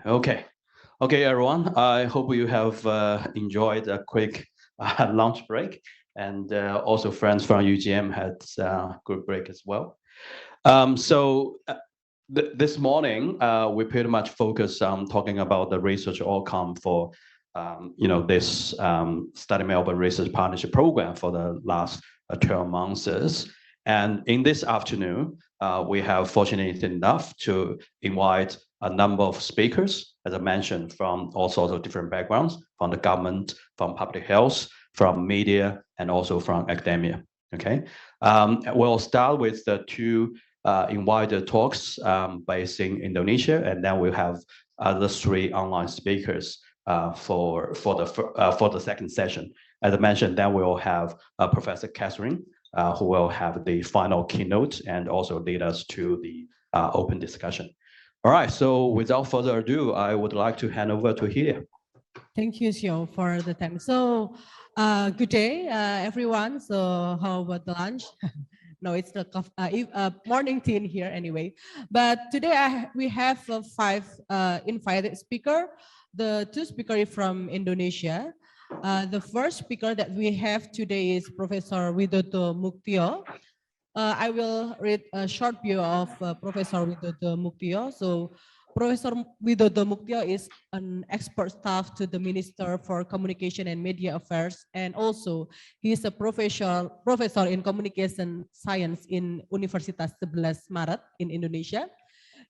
Okay. Okay, everyone. I hope you have enjoyed a quick lunch break, and also friends from UGM had a good break as well. This morning, we pretty much focus on talking about the research outcome for, this Study Melbourne Research Partnership Program for the last 12 months. And in this afternoon, we have fortunate enough to invite a number of speakers, as I mentioned, from all sorts of different backgrounds, from the government, from public health, from media, and also from academia. Okay, we'll start with the two invited talks based in Indonesia, and then we'll have other three online speakers for the second session. As I mentioned, then we'll have Professor Catherine, who will have the final keynote and also lead us to the open discussion. All right, so without further ado, I would like to hand over to Helia. Thank you, Xiao, for the time. So, good day, everyone. So, how about the lunch? No, it's the morning tea here anyway. But today we have five invited speaker. The two speakers from Indonesia. The first speaker that we have today is Professor Widodo Muktio. I will read a short view of Professor Widodo Muktio. So, Professor Widodo Muktio is an expert staff to the Minister for Communication and Media Affairs, and also he is a professor in communication science in Universitas 11 Maret in Indonesia.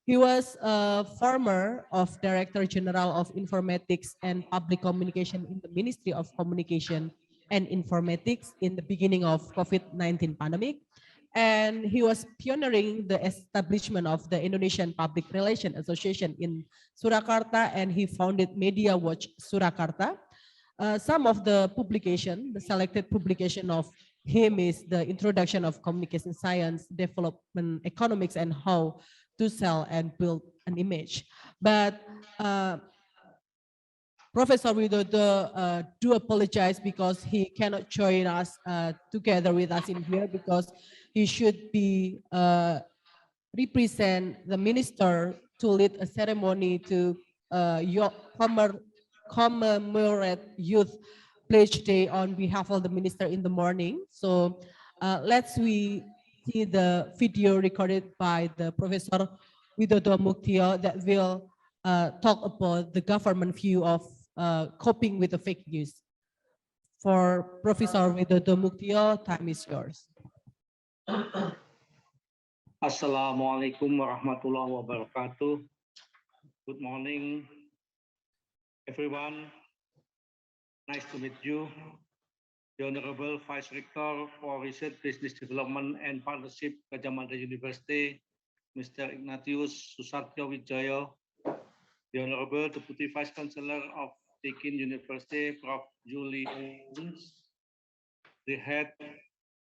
He was a former of Director General of Informatics and Public Communication in the Ministry of Communication and Informatics in the beginning of COVID-19 pandemic. And he was pioneering the establishment of the Indonesian Public Relations Association in Surakarta, and he founded Media Watch Surakarta. Some of the selected publication of him is the Introduction of Communication Science, Development Economics, and How to Sell and Build an Image. But Professor Widodo do apologize because he cannot join us together with us in here because he should be represent the minister to lead a ceremony to commemorate Youth Pledge Day on behalf of the minister in the morning. So let's see the video recorded by the Professor Widodo Muktio that will talk about the government view of coping with the fake news. For Professor Widodo Muktio, time is yours. Assalamualaikum warahmatullahi wabarakatuh. Good morning, everyone. Nice to meet you. The Honorable Vice Rector for Research, Business Development and Partnership, Gadjah Mada University, Mr. Ignatius Susatyo Wijoyo. The Honorable Deputy Vice Chancellor of Deakin University, Prof. Julie Owens. The Head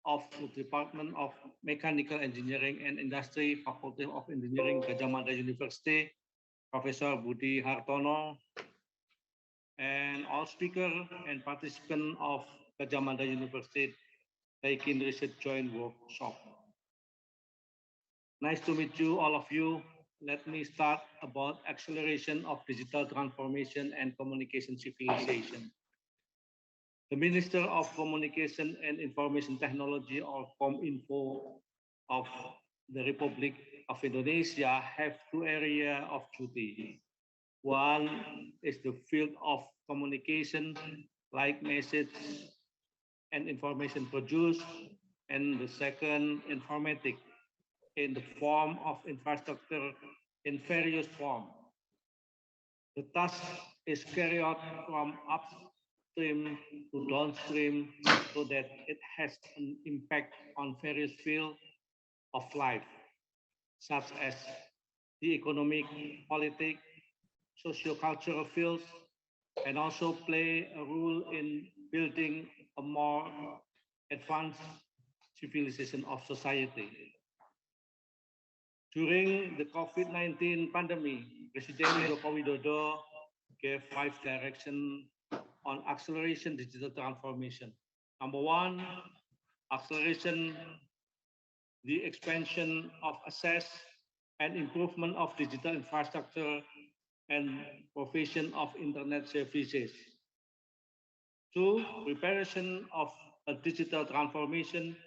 of the Department of Mechanical Engineering and Industry, Faculty of Engineering, Gadjah Mada University, Professor Budi Hartono, and all speakers and participants of Gadjah Mada University Deakin Research Joint Workshop. Nice to meet you, all of you. Let me start about acceleration of digital transformation and communication civilization. The Minister of Communication and Information Technology, or Kominfo, of the Republic of Indonesia have two areas of duty. One is the field of communication, like message and information produced, and the second, informatics, in the form of infrastructure in various forms. The task is carried out from upstream to downstream so that it has an impact on various fields of life, such as the economic, political, socio-cultural fields, and also play a role in building a more advanced civilization of society. During the COVID-19 pandemic, President Joko Widodo gave 5 directions on acceleration digital transformation. Number 1, acceleration the expansion of access and improvement of digital infrastructure and provision of internet services. Two, preparation of a digital transformation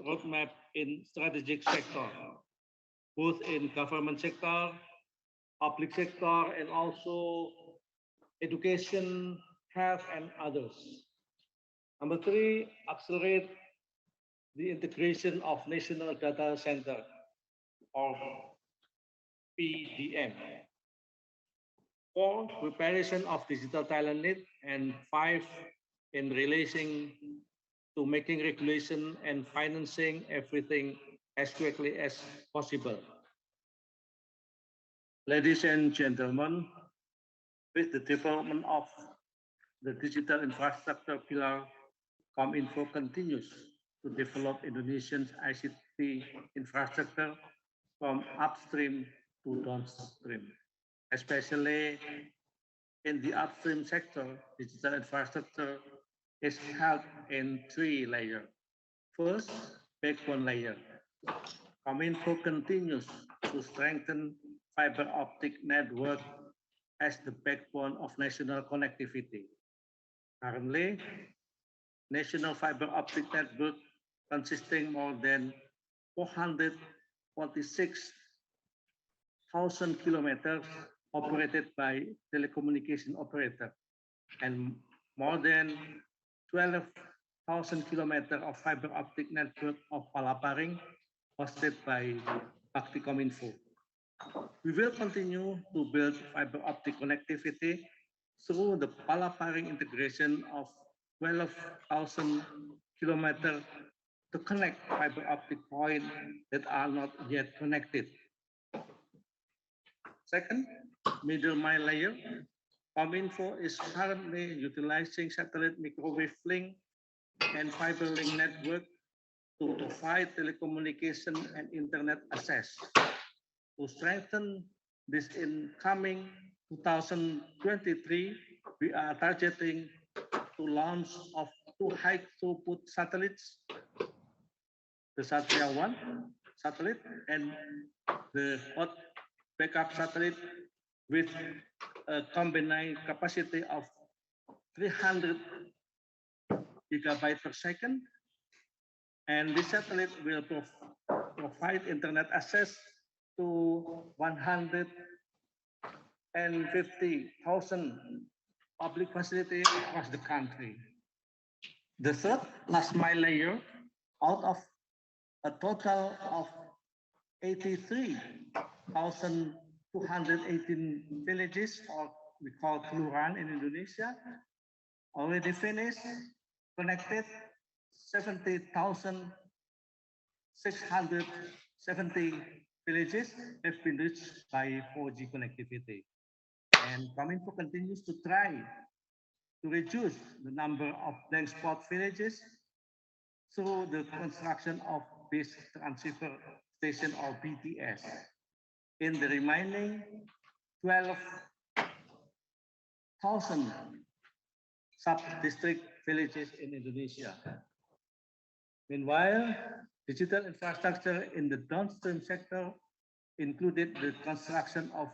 roadmap in strategic sector, both in government sector, public sector, and also education, health, and others. Number three, accelerate the integration of national data center or PDM. Four, preparation of digital talent need, and five, in relation to making regulation and financing everything as quickly as possible. Ladies and gentlemen, with the development of the digital infrastructure pillar, Kominfo continues to develop Indonesia's ICT infrastructure from upstream to downstream, especially in the upstream sector. Digital infrastructure is held in three layers. First, backbone layer. Kominfo continues to strengthen fiber optic network as the backbone of national connectivity. Currently, national fiber optic network consisting more than 446,000 kilometers operated by telecommunication operator and more than 12,000 kilometers of fiber optic network of palaparing hosted by Bakti Kominfo. We will continue to build fiber optic connectivity through the palaparing integration of 12,000 kilometers to connect fiber optic points that are not yet connected. Second, middle mile layer. Kominfo is currently utilizing satellite microwave link and fiber link network to provide telecommunication and internet access. To strengthen this incoming 2023, we are targeting to launch of two high throughput satellites, the Satria 1 satellite and the hot backup satellite with a combined capacity of 300 gigabytes per second. And this satellite will provide internet access to 150,000 public facilities across the country. The third last mile layer, out of a total of 83,218 villages, or we call kelurahan in Indonesia, already finished, connected 70,670 villages have been reached by 4G connectivity. And Kominfo continues to try to reduce the number of blank spot villages through the construction of base transceiver station or BTS in the remaining 12,000 sub-district villages in Indonesia. Meanwhile, digital infrastructure in the downstream sector included the construction of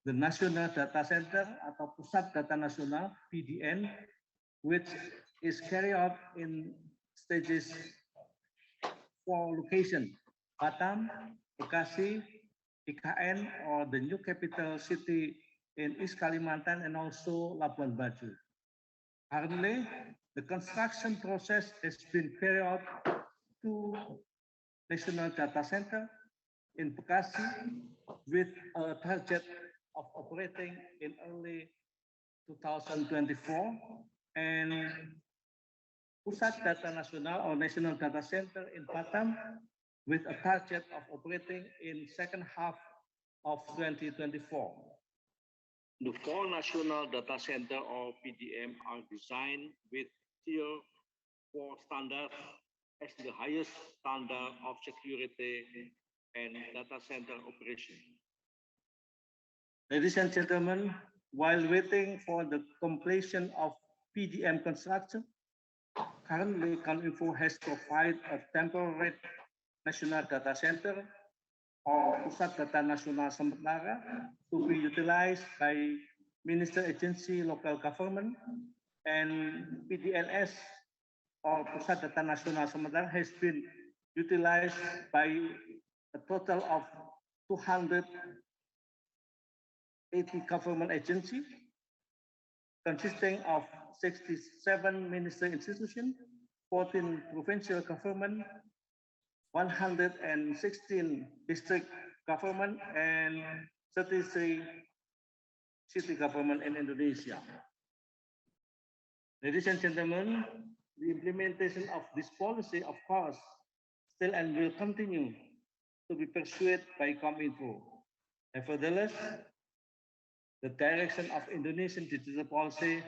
the National Data Center atau Pusat Data Nasional (PDN), which is carried out in stages 4 locations: Batam, Bekasi, IKN, or the new capital city in East Kalimantan, and also Labuan Bajo. Currently, the construction process has been carried out to National Data Center in Bekasi with a target of operating in early 2024, and Pusat Data Nasional or National Data Center in Batam with a target of operating in second half of 2024. The 4 National Data Center or PDM are designed with Tier 4 standard as the highest standard of security and data center operation. Ladies and gentlemen, while waiting for the completion of PDM construction, currently Kominfo has provided a temporary national data center or Pusat Data Nasional sementara to be utilized by minister agency, local government, and PDLS or Pusat Data Nasional sementara has been utilized by a total of 280 government agencies consisting of 67 minister institutions, 14 provincial government, 116 district government, and 33 city government in Indonesia. Ladies and gentlemen, the implementation of this policy, of course, still and will continue to be pursued by Kominfo. Nevertheless, the direction of Indonesian digital policy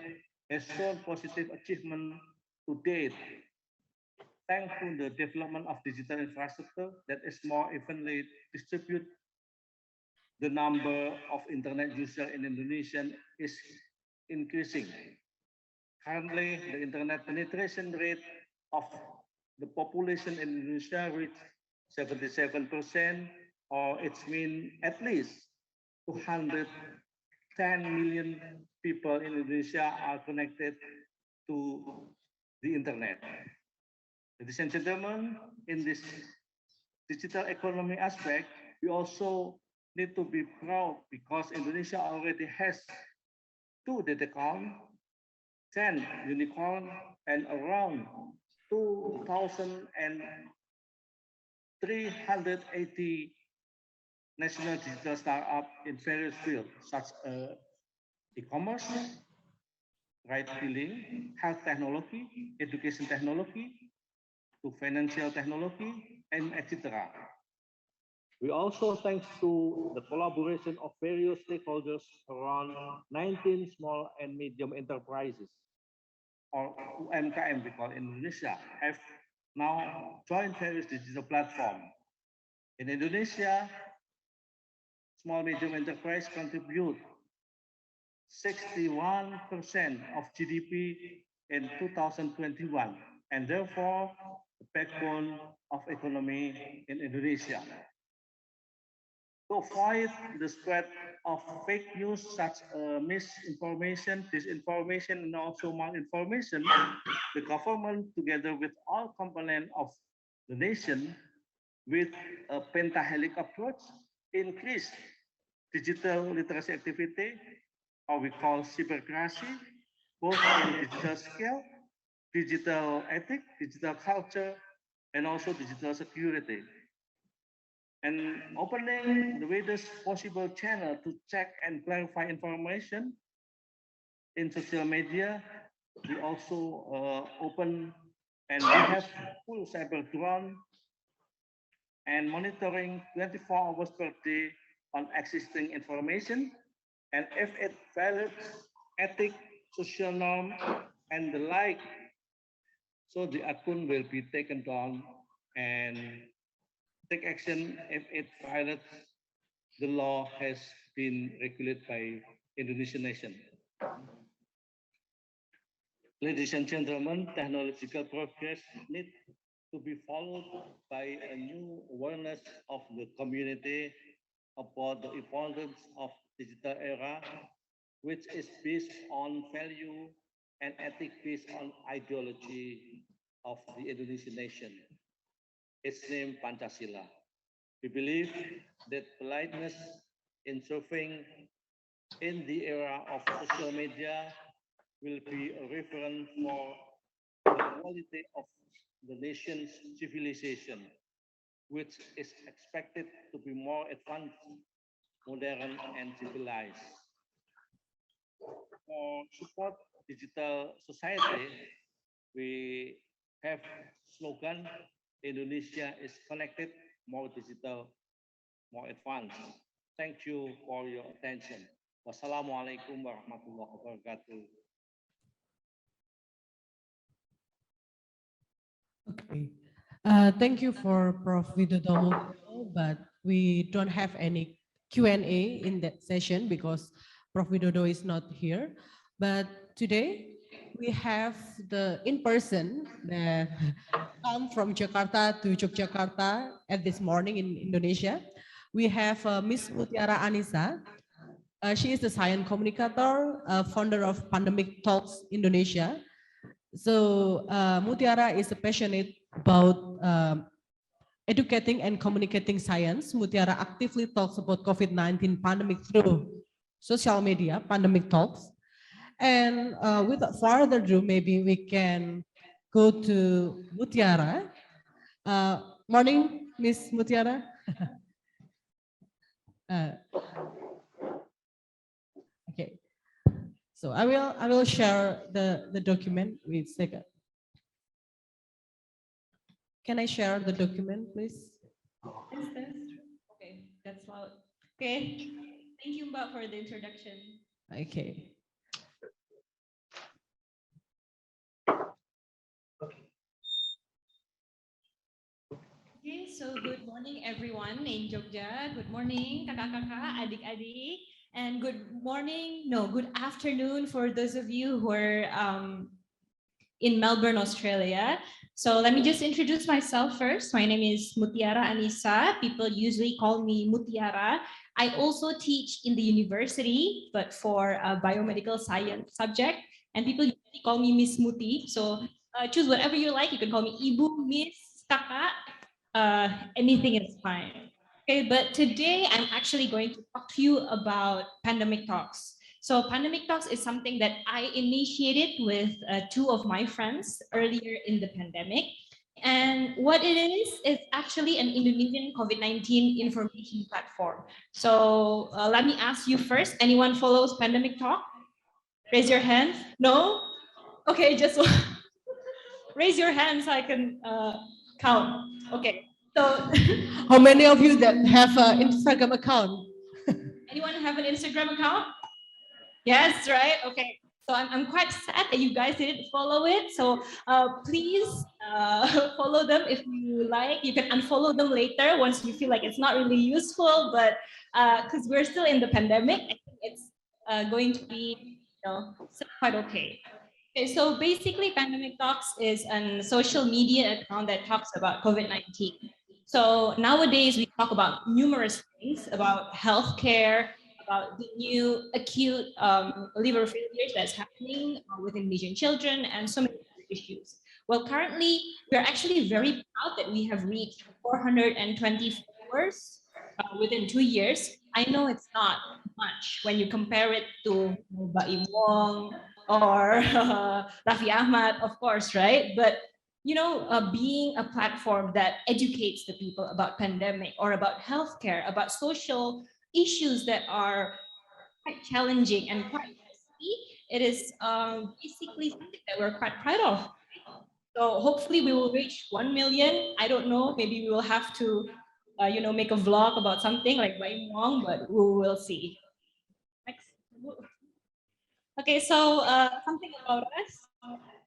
has shown positive achievement to date, thanks to the development of digital infrastructure that is more evenly distributed. The number of internet users in Indonesia is increasing. Currently, the internet penetration rate of the population in Indonesia reached 77%, or it means at least 210 million people in Indonesia are connected to the internet. Ladies and gentlemen, in this digital economy aspect, we also need to be proud because Indonesia already has 2 Decacorn, 10 unicorn, and around 2,380 national digital startups in various fields such as e-commerce, ride hailing, health technology, education technology, to financial technology, and etc. We also, thanks to the collaboration of various stakeholders, around 19 small and medium enterprises, or UMKM we call in Indonesia, have now joined various digital platforms. In Indonesia, small medium enterprise contribute 61% of GDP in 2021, and therefore the backbone of economy in Indonesia. To avoid the spread of fake news such misinformation, disinformation, and also malinformation, the government, together with all components of the nation, with a pentahelic approach, increase digital literacy activity, or we call cybercracy, both in digital scale, digital ethics, digital culture, and also digital security. And opening the widest possible channel to check and clarify information in social media, we also open and we have full cyber drone and monitoring 24 hours per day on existing information. And if it violates ethic, social norm, and the like, so the account will be taken down and take action if it violates the law has been regulated by Indonesian nation. Ladies and gentlemen, technological progress needs to be followed by a new awareness of the community about the importance of digital era, which is based on value and ethics based on ideology of the Indonesian nation. Its name Pancasila. We believe that politeness in surfing in the era of social media will be a reference for the quality of the nation's civilization, which is expected to be more advanced, modern, and civilized. For support digital society, we have slogan Indonesia is connected, more digital, more advanced. Thank you for your attention. Wassalamualaikum warahmatullahi wabarakatuh. Okay. Thank you for Prof. Widodo, but we don't have any Q&A in that session because Prof. Widodo is not here. But today we have the in-person that come from Jakarta to Yogyakarta at this morning in Indonesia. we have Miss Mutiara Anissa. She is the science communicator, founder of Pandemic Talks Indonesia. So Mutiara is passionate about educating and communicating science. Mutiara actively talks about COVID-19 pandemic through social media, pandemic talks. And without further ado, maybe we can go to Mutiara. Morning, Miss Mutiara. Okay, so I will share the document. Wait a second. Can I share the document, please? Okay, that's loud. Okay, thank you, Mbak, for the introduction. Okay. Okay, so good morning, everyone in Jogja. Good morning, kakak-kakak, adik-adik, and good afternoon for those of you who are in Melbourne, Australia. So let me just introduce myself first. My name is Mutiara Anissa. People usually call me Mutiara. I also teach in the university, but for a biomedical science subject. And people usually call me Miss Muti. So choose whatever you like. You can call me Ibu, Miss, Kakak. Anything is fine. Okay, but today I'm actually going to talk to you about pandemic talks. So pandemic talks is something that I initiated with two of my friends earlier in the pandemic. And what it is actually an Indonesian COVID-19 information platform. So let me ask you first, anyone follows pandemic talk? Raise your hand. No? Okay, just raise your hand so I can count. Okay, so how many of you that have an Instagram account? Anyone have an Instagram account? Yes, right? Okay. So I'm quite sad that you guys didn't follow it. So please follow them if you like. You can unfollow them later once you feel like it's not really useful. But because we're still in the pandemic, I think it's going to be still quite okay. Okay, so basically, Pandemic Talks is a social media account that talks about COVID-19. So nowadays, we talk about numerous things about healthcare, about the new acute liver failures that's happening with Indonesian children, and so many other issues. Well, currently, we're actually very proud that we have reached 420 followers within 2 years. I know it's not much when you compare it to Mbak Wong or Raffi Ahmad, of course, right? But being a platform that educates the people about pandemic or about healthcare, about social issues that are quite challenging and quite risky, it is basically something that we're quite proud of. So hopefully we will reach 1 million. I don't know, maybe we will have to, make a vlog about something like Baim Wong, but we will see. Next. Okay, so something about us.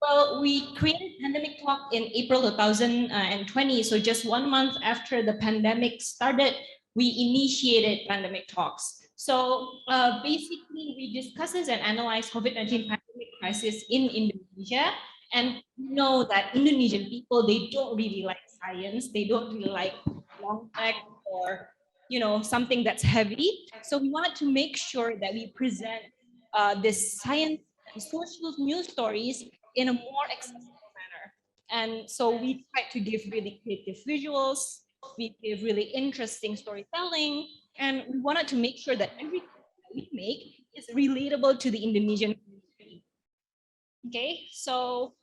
Well, we created Pandemic Talk in April 2020. So just 1 month after the pandemic started, we initiated Pandemic Talks. So basically, we discusses and analyze COVID-19 pandemic crisis in Indonesia. And know that Indonesian people, they don't really like science. They don't really like long text or something that's heavy. So we wanted to make sure that we present this science and social news stories in a more accessible manner. And so we try to give really creative visuals, we give really interesting storytelling, and we wanted to make sure that everything that we make is relatable to the Indonesian community. Okay, so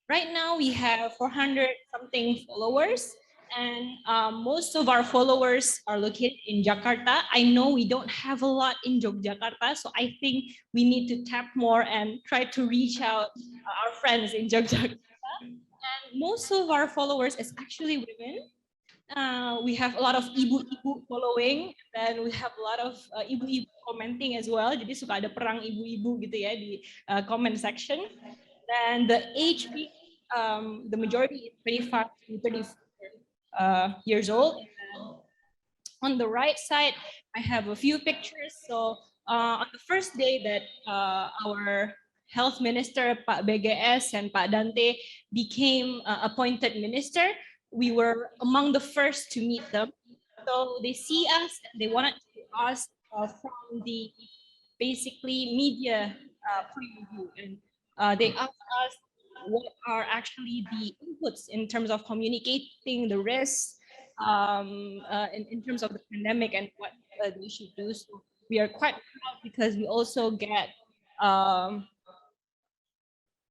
right now we have 400 something followers, and most of our followers are located in Jakarta. I know we don't have a lot in Yogyakarta, so I think we need to tap more and try to reach out our friends in Yogyakarta. And most of our followers is actually women. We have a lot of ibu-ibu following, and we have a lot of ibu-ibu commenting as well. Jadi suka ada perang ibu-ibu gitu ya di comment section. And the age the majority is 25 to 34 years old. And on the right side, I have a few pictures. So on the first day that our health minister, Pak BGS and Pak Dante became appointed minister, we were among the first to meet them. So they see us, and they wanted to ask from the basically media point of view, and they asked us what are actually the inputs in terms of communicating the risks in terms of the pandemic and what they should do. So we are quite proud because we also get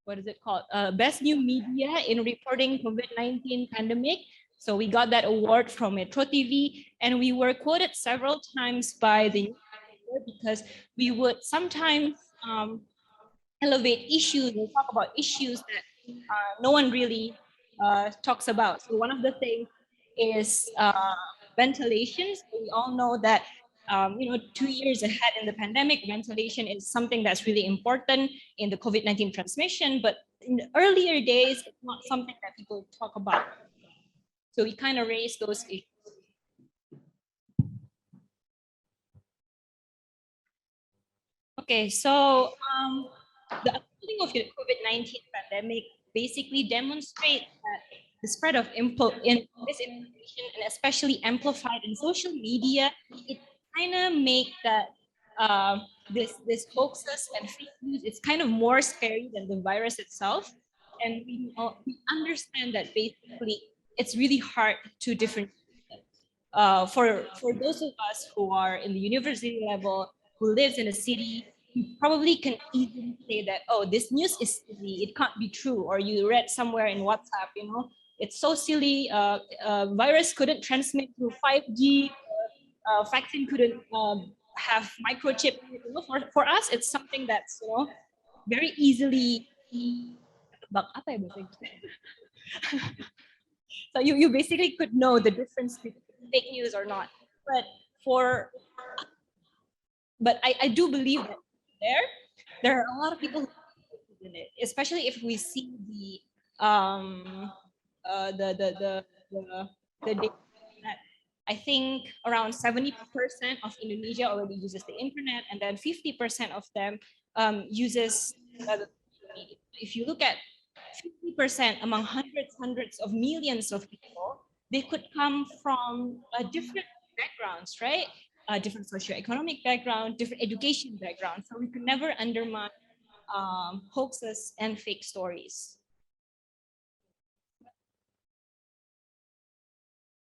what is it called? Best New Media in Reporting COVID-19 Pandemic. So we got that award from Metro TV, and we were quoted several times by the newspaper because we would sometimes elevate issues and talk about issues that no one really talks about. So one of the things is ventilation. So we all know that 2 years ahead in the pandemic, ventilation is something that's really important in the COVID-19 transmission. But in the earlier days, it's not something that people talk about. So we kind of raised those issues. Okay, so the unfolding of the COVID-19 pandemic basically demonstrates that the spread of misinformation, and especially amplified in social media, it kind of make that this hoaxes and fake news, it's kind of more scary than the virus itself. And we understand that basically it's really hard to differentiate. For those of us who are in the university level, who lives in a city, you probably can easily say that, oh, this news is silly, it can't be true, or you read somewhere in WhatsApp, it's so silly, virus couldn't transmit through 5G, vaccine couldn't have microchip. For us, it's something that's very easily so you basically could know the difference between fake news or not. But I do believe that there are a lot of people who in it, especially if we see the data that I think around 70% of Indonesia already uses the internet, and then 50% of them uses the media. If you look at 50% among hundreds of millions of people, they could come from different backgrounds, right? Different socioeconomic background, different education background. So we could never undermine hoaxes and fake stories.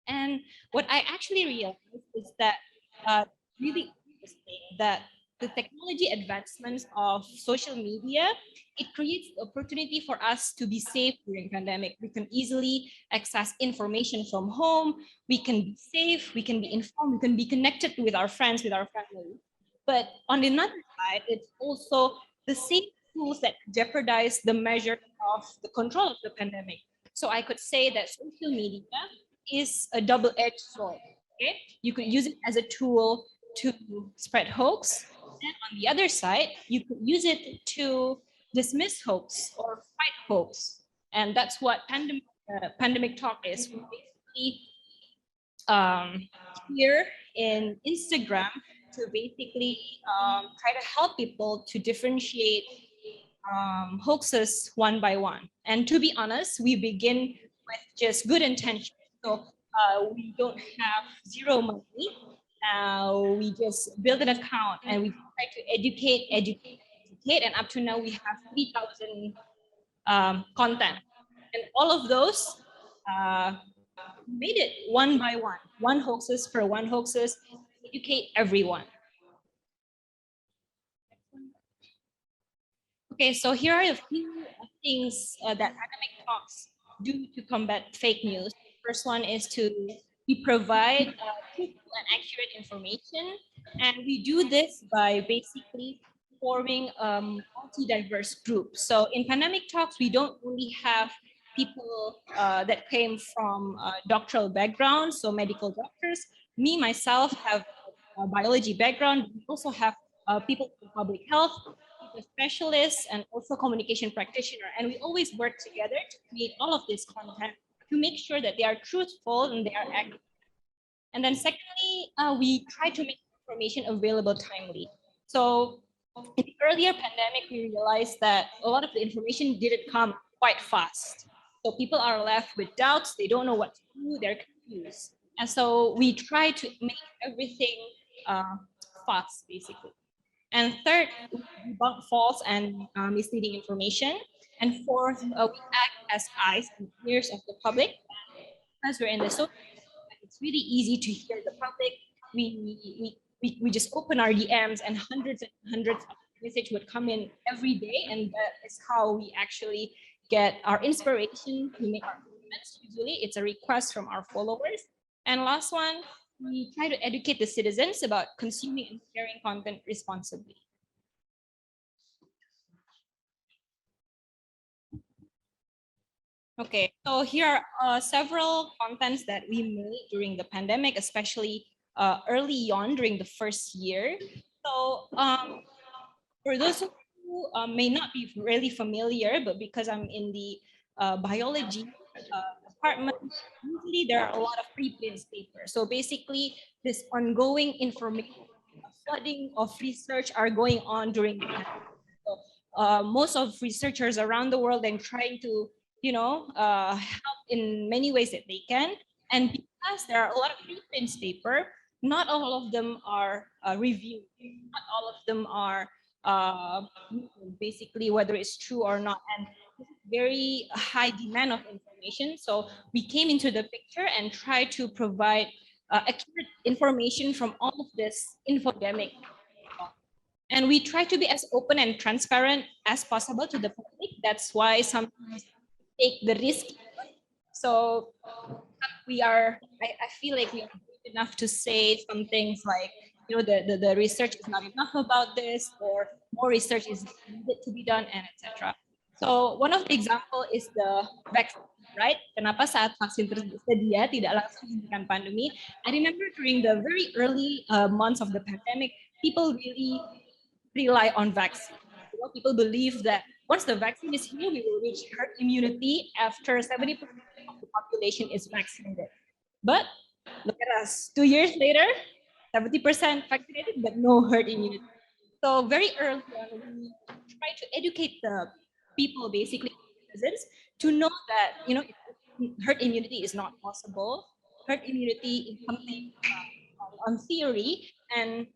And what I actually realized is that really interesting that the technology advancements of social media, it creates the opportunity for us to be safe during pandemic. We can easily access information from home. We can be safe. We can be informed. We can be connected with our friends, with our family. But on the other side, it's also the same tools that jeopardize the measure of the control of the pandemic. So I could say that social media is a double-edged sword. Okay, you could use it as a tool to spread hoax, and on the other side, you could use it to dismiss hoax or fight hoax, and that's what pandemic talk is. We basically here in Instagram to basically try to help people to differentiate hoaxes one by one. And to be honest, we begin with just good intention. So we don't have zero money. We just build an account and we try to educate, and up to now we have 3,000 content. And all of those made it one by one hoaxes per one hoaxes, educate everyone. Okay, so here are a few things that Pandemic Talks do to combat fake news. First one is we provide truthful and accurate information, and we do this by basically forming a multi-diverse group. So in Pandemic Talks, we don't only have people that came from doctoral backgrounds, so medical doctors. Me, myself, have a biology background. We also have people from public health, specialists, and also communication practitioner. And we always work together to create all of this content to make sure that they are truthful and they are accurate. And then secondly, we try to make information available timely. So in the earlier pandemic, we realized that a lot of the information didn't come quite fast. So people are left with doubts. They don't know what to do. They're confused. And so we try to make everything fast, basically. And third, we debunk false and misleading information. And fourth, we act as eyes and ears of the public. Because we're in the social media, it's really easy to hear the public. We just open our DMs and hundreds of messages would come in every day, and that is how we actually get our inspiration to make our comments. Usually, it's a request from our followers. And last one, we try to educate the citizens about consuming and sharing content responsibly. Okay, so here are several contents that we made during the pandemic, especially early on during the first year. So for those who may not be really familiar, but because I'm in the biology department, usually there are a lot of preprints paper. So basically, this ongoing information, flooding of research are going on during the pandemic. So, most of researchers around the world and trying to, help in many ways that they can. And because there are a lot of preprints paper, not all of them are reviewed. Not all of them are basically whether it's true or not. And very high demand of information. So we came into the picture and tried to provide accurate information from all of this infodemic. And we try to be as open and transparent as possible to the public. That's why sometimes take the risk. So I feel like we are brave enough to say some things like, the research is not enough about this, or more research is needed to be done, and etc. So one of the example is the vaccine, right? Kenapa saat vaksin tersedia tidak langsung menghentikan pandemi? I remember during the very early months of the pandemic, people really rely on vaccine. People believe that once the vaccine is here, we will reach herd immunity after 70% of the population is vaccinated. But look at us, 2 years later, 70% vaccinated, but no herd immunity. So very early on, we try to educate the people, basically citizens, to know that herd immunity is not possible. Herd immunity is something on theory, and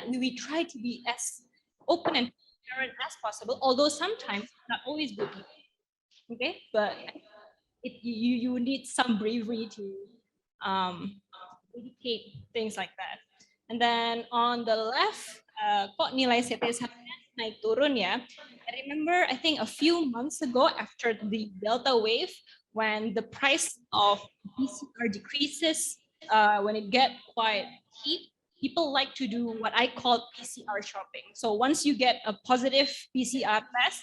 we try to be as open and transparent as possible, although sometimes not always good. Okay, but you need some bravery to educate things like that. And then on the left, kok nilai CT naik turun ya. I remember, I think a few months ago after the Delta wave, when the price of PCR decreases, when it get quite cheap, people like to do what I call PCR shopping. So once you get a positive PCR test,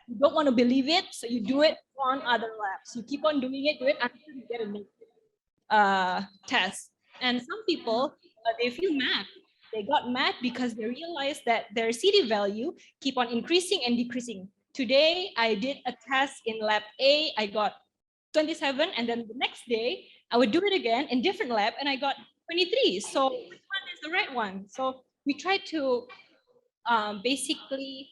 you don't want to believe it, so you do it on other labs. You keep on doing it until you get a negative test. And some people, they feel mad. They got mad because they realized that their CT value keep on increasing and decreasing. Today, I did a test in lab A, I got 27, and then the next day, I would do it again in different lab, and I got 23. So which one is the right one? So we try to basically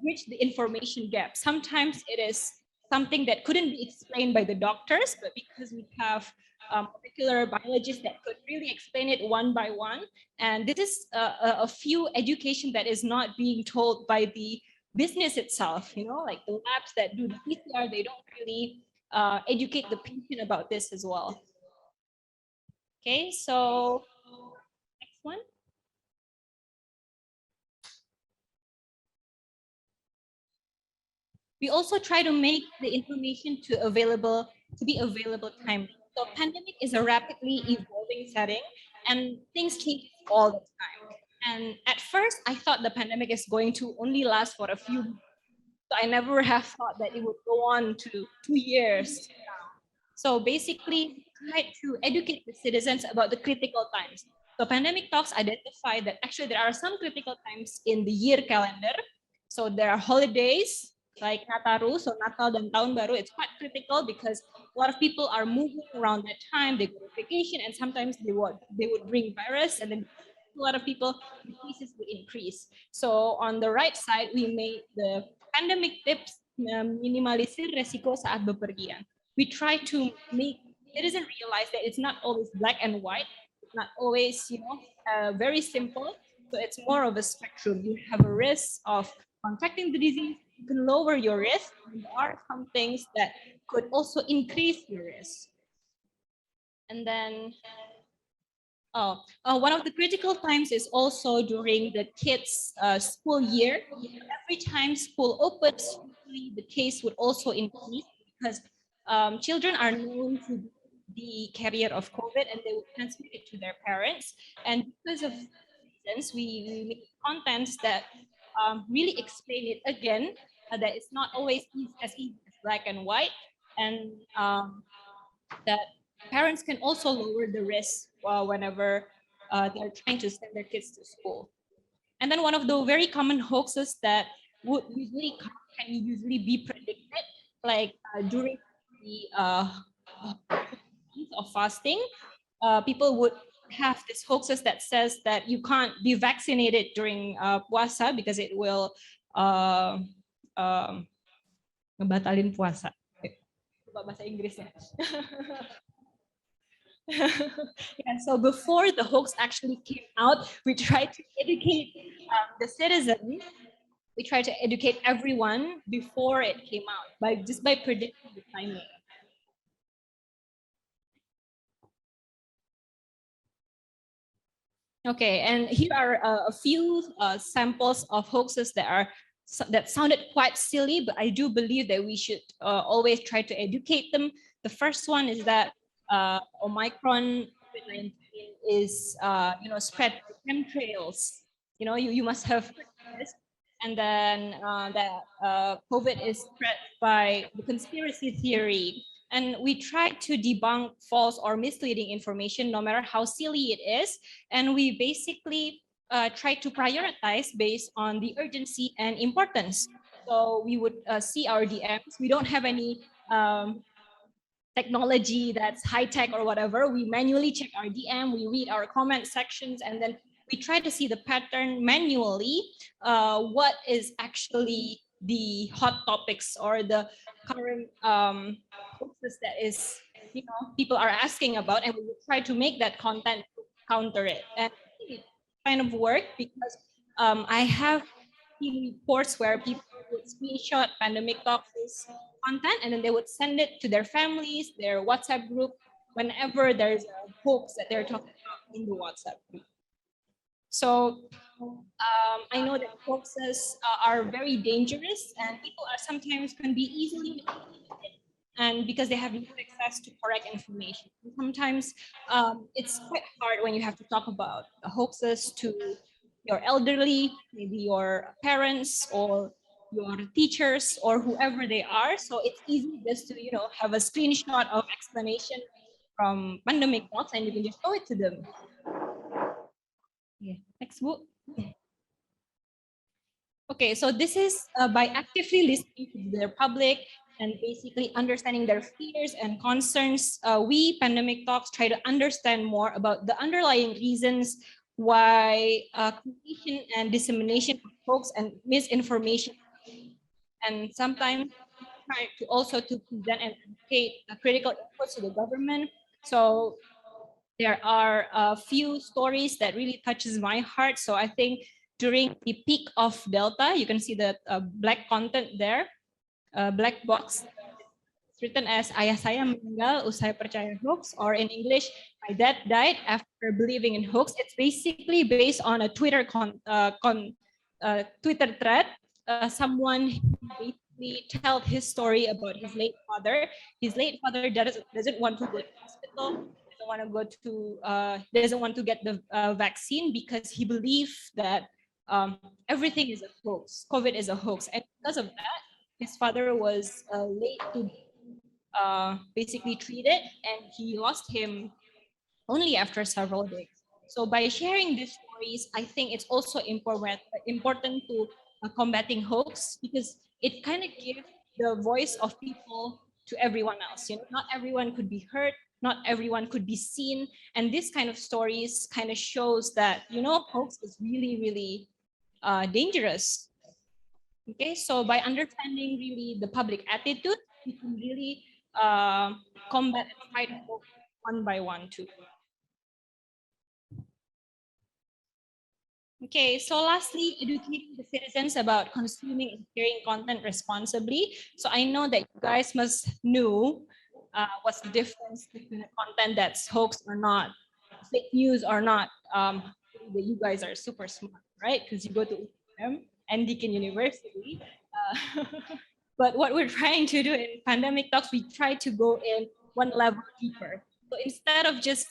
bridge the information gap. Sometimes it is something that couldn't be explained by the doctors, but because we have particular biologists that could really explain it one by one. And this is a few education that is not being told by the business itself, like the labs that do the PCR, they don't really educate the patient about this as well. Okay, so next one. We also try to make the information to be available timely. So pandemic is a rapidly evolving setting and things change all the time. And at first I thought the pandemic is going to only last for a few months. So I never have thought that it would go on to 2 years now. So basically try to educate the citizens about the critical times. So pandemic talks identify that actually there are some critical times in the year calendar. So there are holidays like Nataru, so Natal dan Tahun Baru, it's quite critical because a lot of people are moving around that time. They go on vacation, and sometimes they would bring virus, and then a lot of people, the cases will increase. So on the right side, we made the pandemic tips minimalisir resiko saat bepergian. We try to make citizen realize that it's not always black and white. It's not always, very simple. So it's more of a spectrum. You have a risk of contracting the disease. You can lower your risk. And there are some things that could also increase your risk. And then one of the critical times is also during the kids' school year. Every time school opens, usually the case would also increase because children are known to be the carrier of COVID and they would transmit it to their parents. And because of reasons, we make contents that really explain it again, that it's not always as easy as black and white, and that parents can also lower the risk whenever they're trying to send their kids to school. And then one of the very common hoaxes that would usually come can usually be predicted, like during the month of fasting, people would have this hoaxes that says that you can't be vaccinated during puasa because it will ngebatalin puasa. Coba bahasa Inggrisnya. Yeah, so before the hoax actually came out, we tried to educate the citizens. We tried to educate everyone before it came out by predicting the timing. Okay, and here are a few samples of hoaxes that sounded quite silly, but I do believe that we should always try to educate them. The first one is that Omicron COVID-19 is spread by chemtrails. You must have heard this. And then that COVID is spread by the conspiracy theory. And we try to debunk false or misleading information, no matter how silly it is. And we basically try to prioritize based on the urgency and importance. So we would see our DMs. We don't have any technology that's high tech or whatever. We manually check our DM, we read our comment sections, and then we try to see the pattern manually, what is actually the hot topics or the current hoaxes that is, people are asking about, and we will try to make that content to counter it. And it kind of work because I have seen reports where people would screenshot pandemic talks content and then they would send it to their families, their WhatsApp group, whenever there's a hoax that they're talking about in the WhatsApp group. So I know that hoaxes are very dangerous and people are sometimes can be easily manipulated, and because they have no access to correct information. Sometimes it's quite hard when you have to talk about hoaxes to your elderly, maybe your parents or your teachers or whoever they are. So it's easy just to have a screenshot of explanation from pandemic talks and you can just show it to them. Yeah. Next book. Okay, so this is by actively listening to their public and basically understanding their fears and concerns. We Pandemic Talks try to understand more about the underlying reasons why creation and dissemination of hoax and misinformation, and sometimes try to also to present and educate critical inputs to the government. So there are a few stories that really touches my heart. So I think during the peak of Delta, you can see the black content there, black box. It's written as "Ayah saya meninggal usai percaya hoax," or in English, "My dad died after believing in hoax." It's basically based on a Twitter Twitter thread. Someone basically told his story about his late father. His late father doesn't want to go to the hospital, doesn't want to get the vaccine because he believed that everything is a hoax. COVID is a hoax, and because of that, his father was late to basically treated, and he lost him only after several days. So by sharing these stories, I think it's also important to combating hoax because it kind of gives the voice of people to everyone else. Not everyone could be heard, not everyone could be seen, and this kind of stories kind of shows that hoax is really, really dangerous. Okay, so by understanding really the public attitude, we can really combat and fight hoax one by one too. Okay, so lastly, educating the citizens about consuming and sharing content responsibly. So I know that you guys must know what's the difference between a content that's hoax or not, fake news or not. That you guys are super smart, right? Because you go to UGM and Deakin University. Uh, but what we're trying to do in pandemic talks, we try to go in one level deeper. So instead of just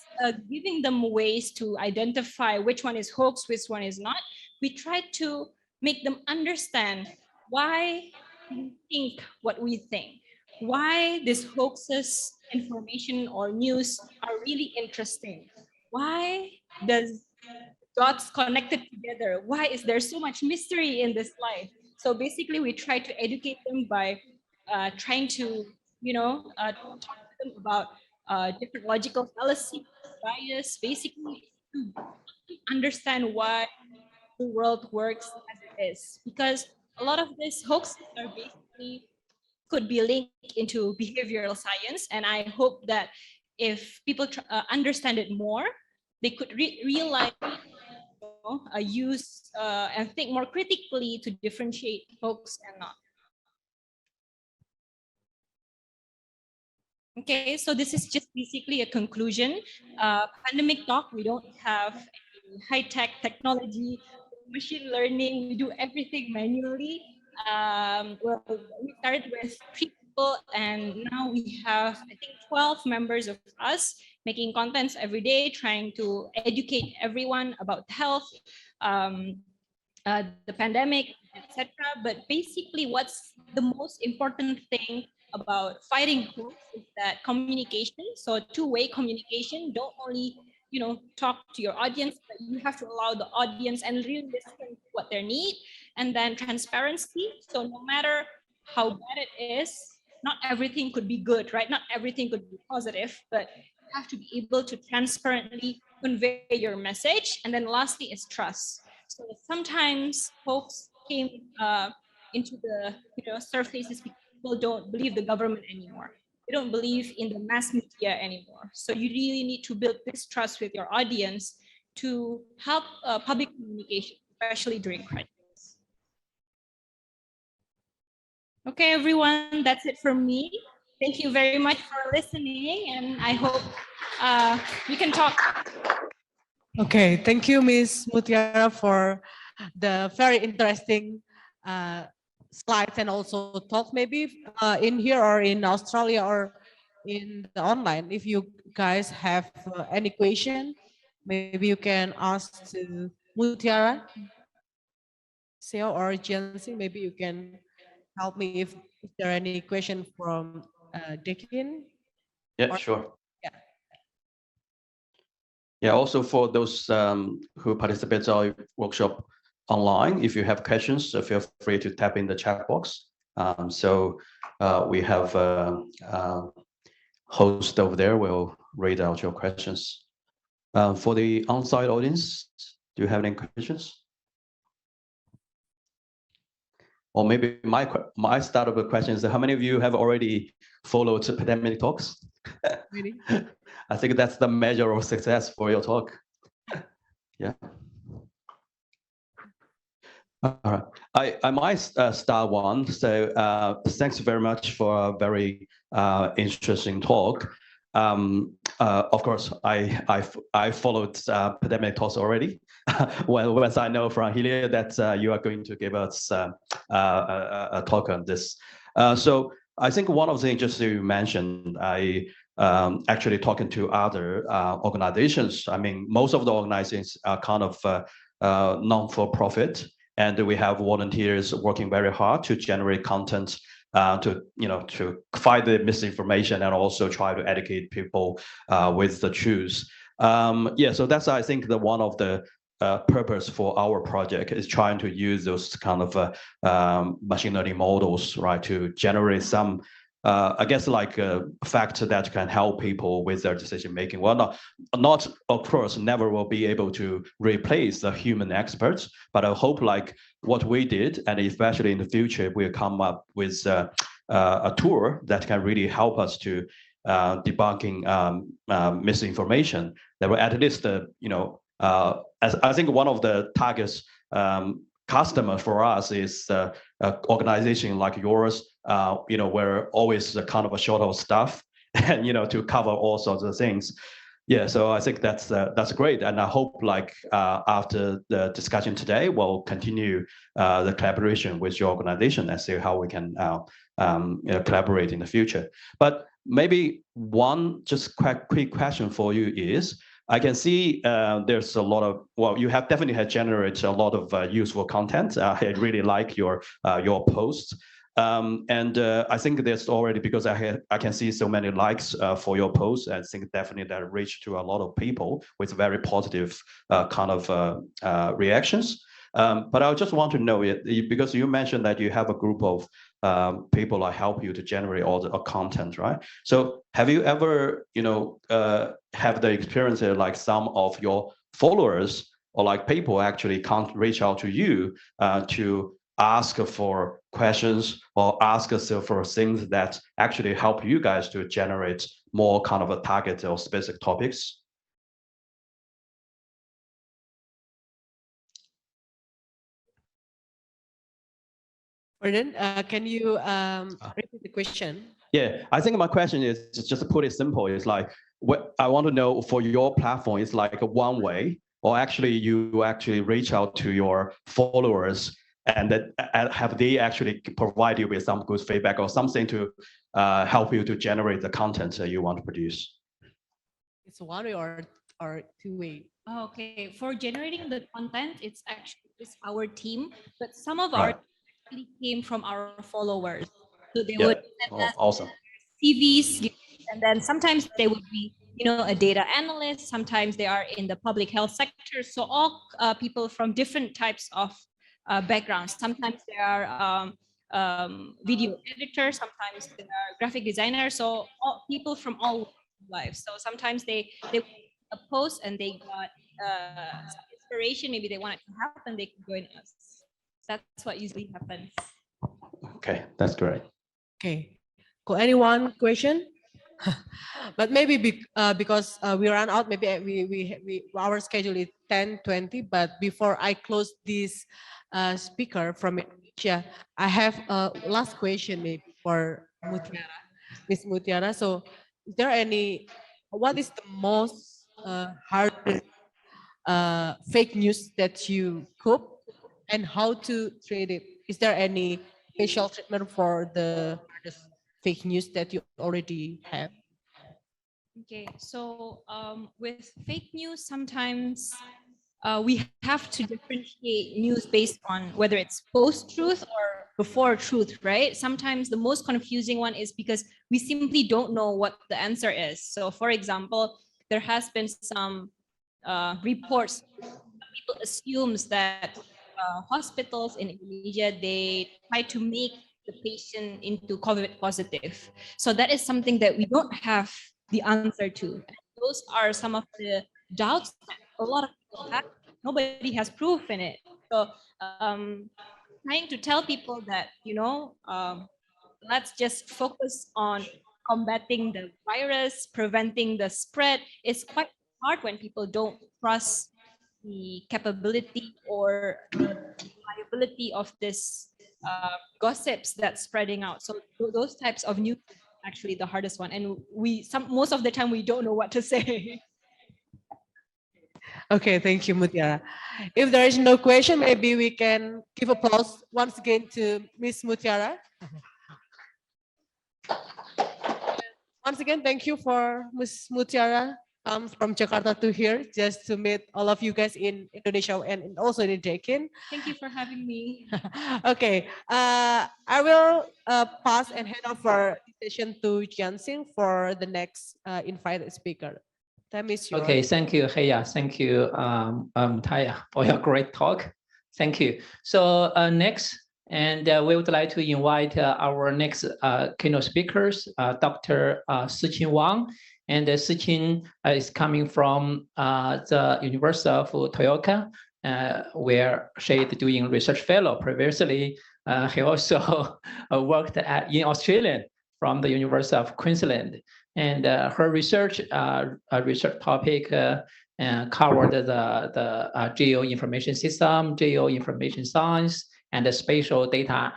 giving them ways to identify which one is hoax, which one is not, we try to make them understand why we think what we think, why these hoaxes, information, or news are really interesting. Why does dots connected together? Why is there so much mystery in this life? So basically, we try to educate them by trying to, talk to them about different logical fallacy, bias, basically to understand why the world works as it is. Because a lot of these hoaxes are basically could be linked into behavioral science, and I hope that if people understand it more, they could realize, use and think more critically to differentiate hoax and not. Okay, so this is just basically a conclusion. Pandemic talk, we don't have any high-tech technology, machine learning, we do everything manually. Well, we started with 3 people and now we have, I think, 12 members of us making contents every day, trying to educate everyone about health, um, the pandemic, etc. But basically, what's the most important thing about fighting hoax is that communication. So two-way communication. Don't only talk to your audience, but you have to allow the audience and really listen to what they need. And then transparency. So no matter how bad it is, not everything could be good, right? Not everything could be positive, but you have to be able to transparently convey your message. And then lastly is trust. So sometimes hoax came into the surfaces because people don't believe the government anymore. They don't believe in the mass media anymore. So you really need to build this trust with your audience to help public communication, especially during crisis. Okay, everyone, that's it from me. Thank you very much for listening, and I hope we can talk. Okay, thank you, Ms. Mutiara, for the very interesting slides and also talk. Maybe in here or in Australia or in the online, if you guys have any question, maybe you can ask to Mutiara, CEO or Jency. Maybe you can help me if there are any question from Deakin. Yeah, sure. Yeah. Yeah, also for those who participate in our workshop online, if you have questions, feel free to tap in the chat box. So we have a host over there will read out your questions. For the on-site audience, do you have any questions? Or maybe my start of the question is, how many of you have already followed pandemic talks? Really? I think that's the measure of success for your talk. Yeah. All right. I might start one. So thanks very much for a very interesting talk. Of course, I followed pandemic talks already. Once I know from Helia that you are going to give us a talk on this. So I think one of the things just you mentioned, I actually talking to other organizations. I mean, most of the organizations are kind of non-for-profit, and we have volunteers working very hard to generate content to fight the misinformation and also try to educate people with the truth. Yeah, so that's I think the one of the purpose for our project is trying to use those kind of machine learning models, right, to generate some I guess like a factor that can help people with their decision making. Well, not of course never will be able to replace the human experts, but I hope like what we did, and especially in the future, we'll come up with a tool that can really help us to debunking misinformation. That will at least, as I think one of the targets customer for us is an organization like yours, we're always kind of a short of staff and, to cover all sorts of things. Yeah, so I think that's great, and I hope after the discussion today, we'll continue the collaboration with your organization and see how we can collaborate in the future. But maybe one just quick question for you is, I can see there's a lot of, you have definitely generated a lot of useful content. I really like your posts. And I think there's already, because I can see so many likes for your posts, I think definitely that reach to a lot of people with very positive kind of reactions. But I just want to know, because you mentioned that you have a group of people that help you to generate all the content, right? So have you ever, have the experience like some of your followers or like people actually can't reach out to you to ask for questions or ask us for things that actually help you guys to generate more kind of a target or specific topics? Pardon, can you repeat the question? Yeah, I think my question is just to put it simple. It's like, what I want to know for your platform is like a one way, or actually you actually reach out to your followers and that have they actually provide you with some good feedback or something to help you to generate the content that you want to produce? It's one way or two way. Okay, for generating the content, it's actually our team, but some of Right. our actually came from our followers. So they Yeah. would send us Awesome. CVs, and then sometimes they would be, a data analyst. Sometimes they are in the public health sector. So all people from different types of backgrounds. Sometimes they are video editors. Sometimes they are graphic designers. So all people from all lives. So sometimes they a post and they got some inspiration. Maybe they want it to happen. They can join us. That's what usually happens. Okay, that's great. Okay, cool. Anyone question? But maybe because we run out, maybe our schedule is 10:20. But before I close this speaker from Indonesia, I have a last question maybe for Mutiara, Miss Mutiara. So, is there what is the most hardest fake news that you cope, and how to treat it? Is there any special treatment for the hardest fake news that you already have? Okay, so with fake news, sometimes we have to differentiate news based on whether it's post-truth or before truth, right? Sometimes the most confusing one is because we simply don't know what the answer is. So for example, there has been some reports, people assumes that hospitals in Indonesia, they try to make the patient into COVID positive. So that is something that we don't have the answer to. And those are some of the doubts that a lot of people have. Nobody has proof in it. So trying to tell people that, let's just focus on combating the virus, preventing the spread is quite hard when people don't trust the capability or the reliability of this gossips that's spreading out. So those types of news is actually the hardest one, and most of the time we don't know what to say. Okay, thank you, Mutiara. If there is no question, maybe we can give applause once again to Miss Mutiara. Once again, thank you for Miss Mutiara from Jakarta to here just to meet all of you guys in Indonesia and also in Deakin. Thank you for having me. Okay, I will pass and hand over the session to Jiansing for the next invited speaker. Time is yours. Okay, thank you, Heya. Thank you, Taya, for your great talk. Thank you. So next, and we would like to invite our next keynote speakers, Dr. Siqing Wang. And Siqing is coming from the University of Toyooka, where she is doing research fellow. Previously, He also worked in Australia from the University of Queensland, and her research topic covered the geo information system, geo information science, and the spatial data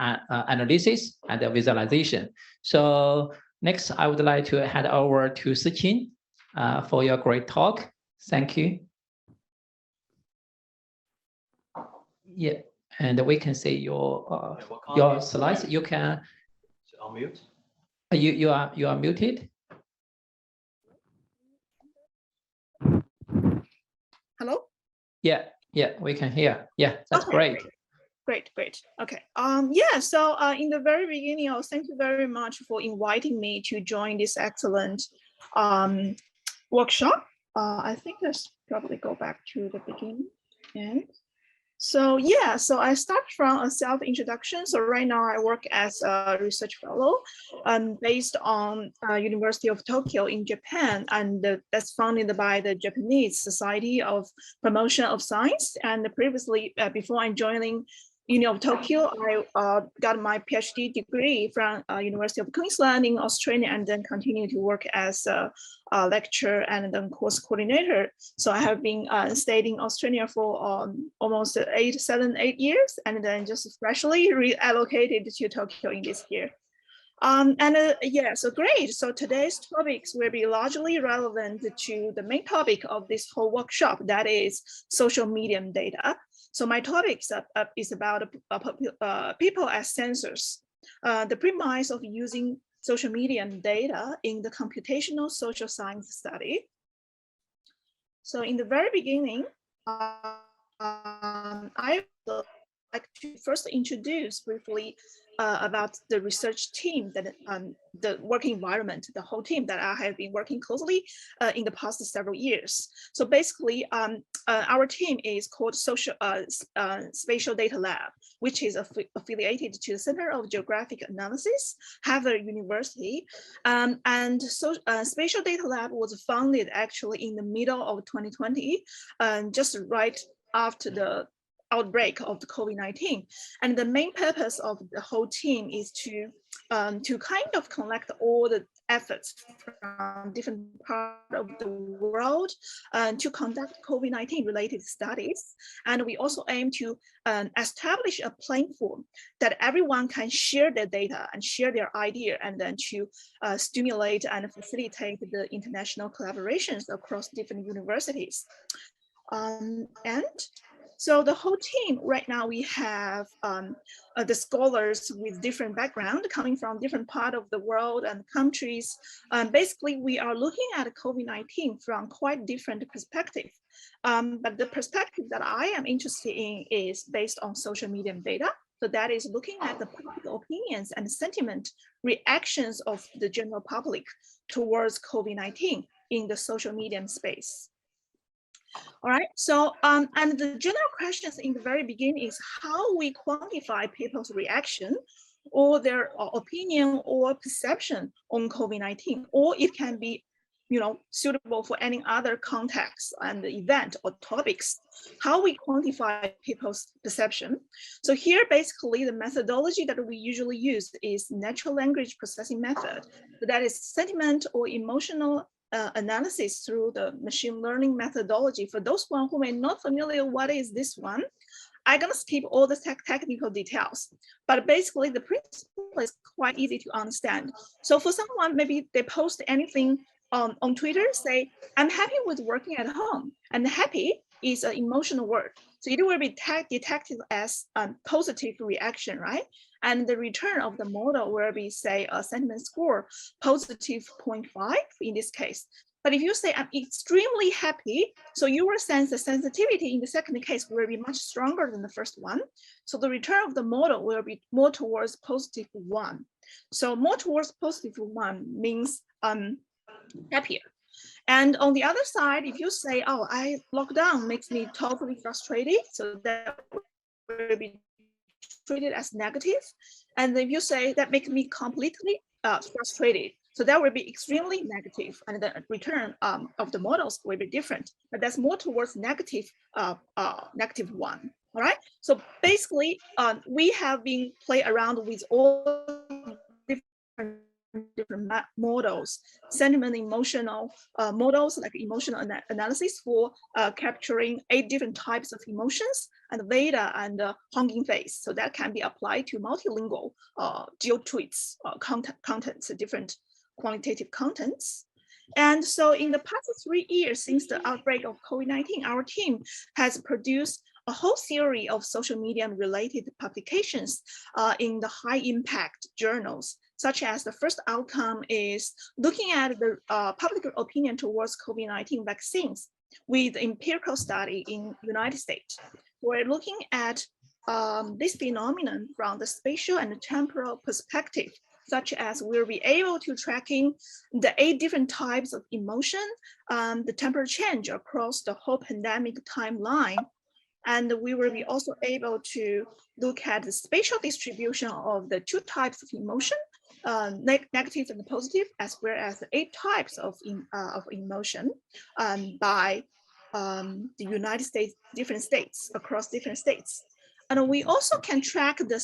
analysis and the visualization. So next, I would like to hand over to Siqing for your great talk. Thank you. Yeah, and we can see your slides. You can unmute. You are muted. Hello? Yeah, we can hear. Yeah, that's Okay, great. Great. Okay. Yeah, so in the very beginning, thank you very much for inviting me to join this excellent workshop. I think let's probably go back to the beginning. And so yeah, so I start from a self-introduction. So right now I work as a research fellow based on University of Tokyo in Japan, and that's founded by the Japanese Society of Promotion of Science. And previously, before I'm joining Uni of Tokyo, I got my PhD degree from University of Queensland in Australia, and then continue to work as a lecturer and then course coordinator. So I have been staying in Australia for almost 7, 8 years, and then just freshly reallocated to Tokyo in this year. Yeah, so great. So today's topics will be largely relevant to the main topic of this whole workshop, that is social media data. So my topic is about people as sensors, the premise of using social media data in the computational social science study. So in the very beginning, I would like to first introduce briefly about the research team, that the working environment, the whole team that I have been working closely in the past several years. So basically, our team is called Spatial Data Lab, which is affiliated to the Center of Geographic Analysis, Harvard University. And so Spatial Data Lab was founded actually in the middle of 2020, just right after the outbreak of the COVID-19. And the main purpose of the whole team is to kind of collect all the efforts from different parts of the world to conduct COVID-19 related studies. And we also aim to establish a platform that everyone can share their data and share their idea, and then to stimulate and facilitate the international collaborations across different universities. So the whole team right now, we have the scholars with different background coming from different parts of the world and countries. Basically, we are looking at COVID-19 from quite different perspective. But the perspective that I am interested in is based on social media data. So that is looking at the public opinions and sentiment reactions of the general public towards COVID-19 in the social media space. All right, so and the general questions in the very beginning is how we quantify people's reaction or their opinion or perception on COVID-19, or it can be, suitable for any other context and event or topics, how we quantify people's perception. So here, basically, the methodology that we usually use is natural language processing method. So that is sentiment or emotional analysis through the machine learning methodology. For those one who may not familiar what is this one, I'm gonna skip all the technical details, but basically the principle is quite easy to understand. So for someone, maybe they post anything on Twitter, say, I'm happy with working at home, and happy is an emotional word. So it will be detected as a positive reaction, right? And the return of the model will be, say, a sentiment score, positive 0.5 in this case. But if you say I'm extremely happy, so you will sense the sensitivity in the second case will be much stronger than the first one. So the return of the model will be more towards positive 1. So more towards positive 1 means happier. And on the other side, if you say, oh, lockdown makes me totally frustrated, so that will be treated as negative. And if you say that makes me completely frustrated, so that will be extremely negative, and the return of the models will be different. But that's more towards negative, negative 1. All right. So basically, we have been play around with all different models, sentiment, emotional models like emotional analysis for capturing 8 different types of emotions and Veda and Honging face. So that can be applied to multilingual geo-tweets contents, different quantitative contents. And so in the past 3 years since the outbreak of COVID-19, our team has produced a whole series of social media related publications in the high impact journals, such as the first outcome is looking at the public opinion towards COVID-19 vaccines with empirical study in United States. We're looking at this phenomenon from the spatial and temporal perspective, such as we'll be able to tracking the 8 different types of emotion, the temporal change across the whole pandemic timeline. And we will be also able to look at the spatial distribution of the 2 types of emotion, negative and positive, as well as the 8 types of emotion by the United States, different states, across different states. And we also can track the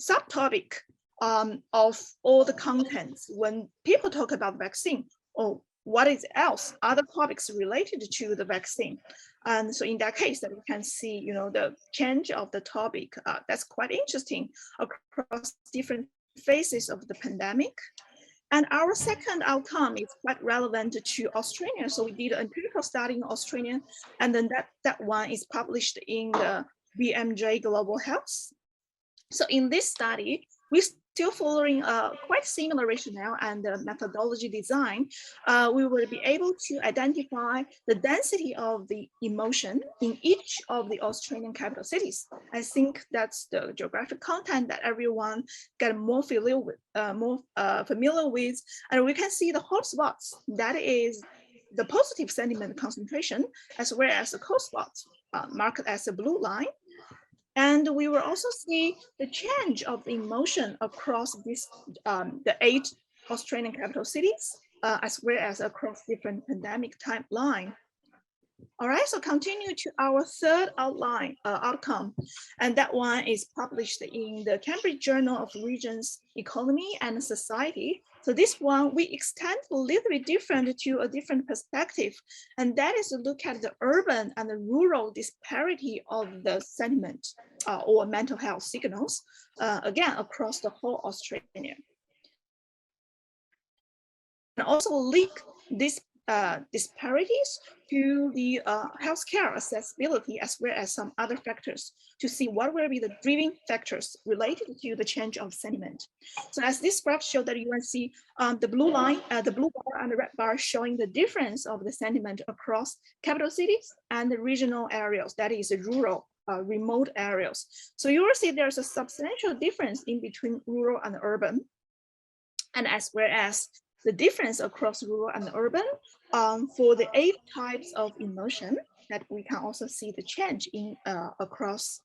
subtopic of all the contents when people talk about vaccine or what is else, other topics related to the vaccine. And so in that case, that we can see, you know, the change of the topic. That's quite interesting across different phases of the pandemic. And our second outcome is quite relevant to Australia. So we did an empirical study in Australia, and then that one is published in the BMJ Global Health. So in this study, we still following a quite similar rationale and methodology design. We will be able to identify the density of the emotion in each of the Australian capital cities. I think that's the geographic content that everyone get more familiar with, and we can see the hotspots. That is the positive sentiment concentration, as well as the cold spots marked as a blue line. And we will also see the change of the emotion across this, the 8 Australian capital cities, as well as across different pandemic timeline. All right, so continue to our third outcome, and that one is published in the Cambridge Journal of Regions, Economy and Society. So this one, we extend a little bit different to a different perspective, and that is to look at the urban and the rural disparity of the sentiment or mental health signals, again, across the whole Australia. And also link these disparities to the healthcare accessibility, as well as some other factors, to see what will be the driving factors related to the change of sentiment. So as this graph shows that you can see the blue line, the blue bar and the red bar showing the difference of the sentiment across capital cities and the regional areas, that is rural, remote areas. So you will see there's a substantial difference in between rural and urban, and as well as the difference across rural and urban for the 8 types of emotion, that we can also see the change in across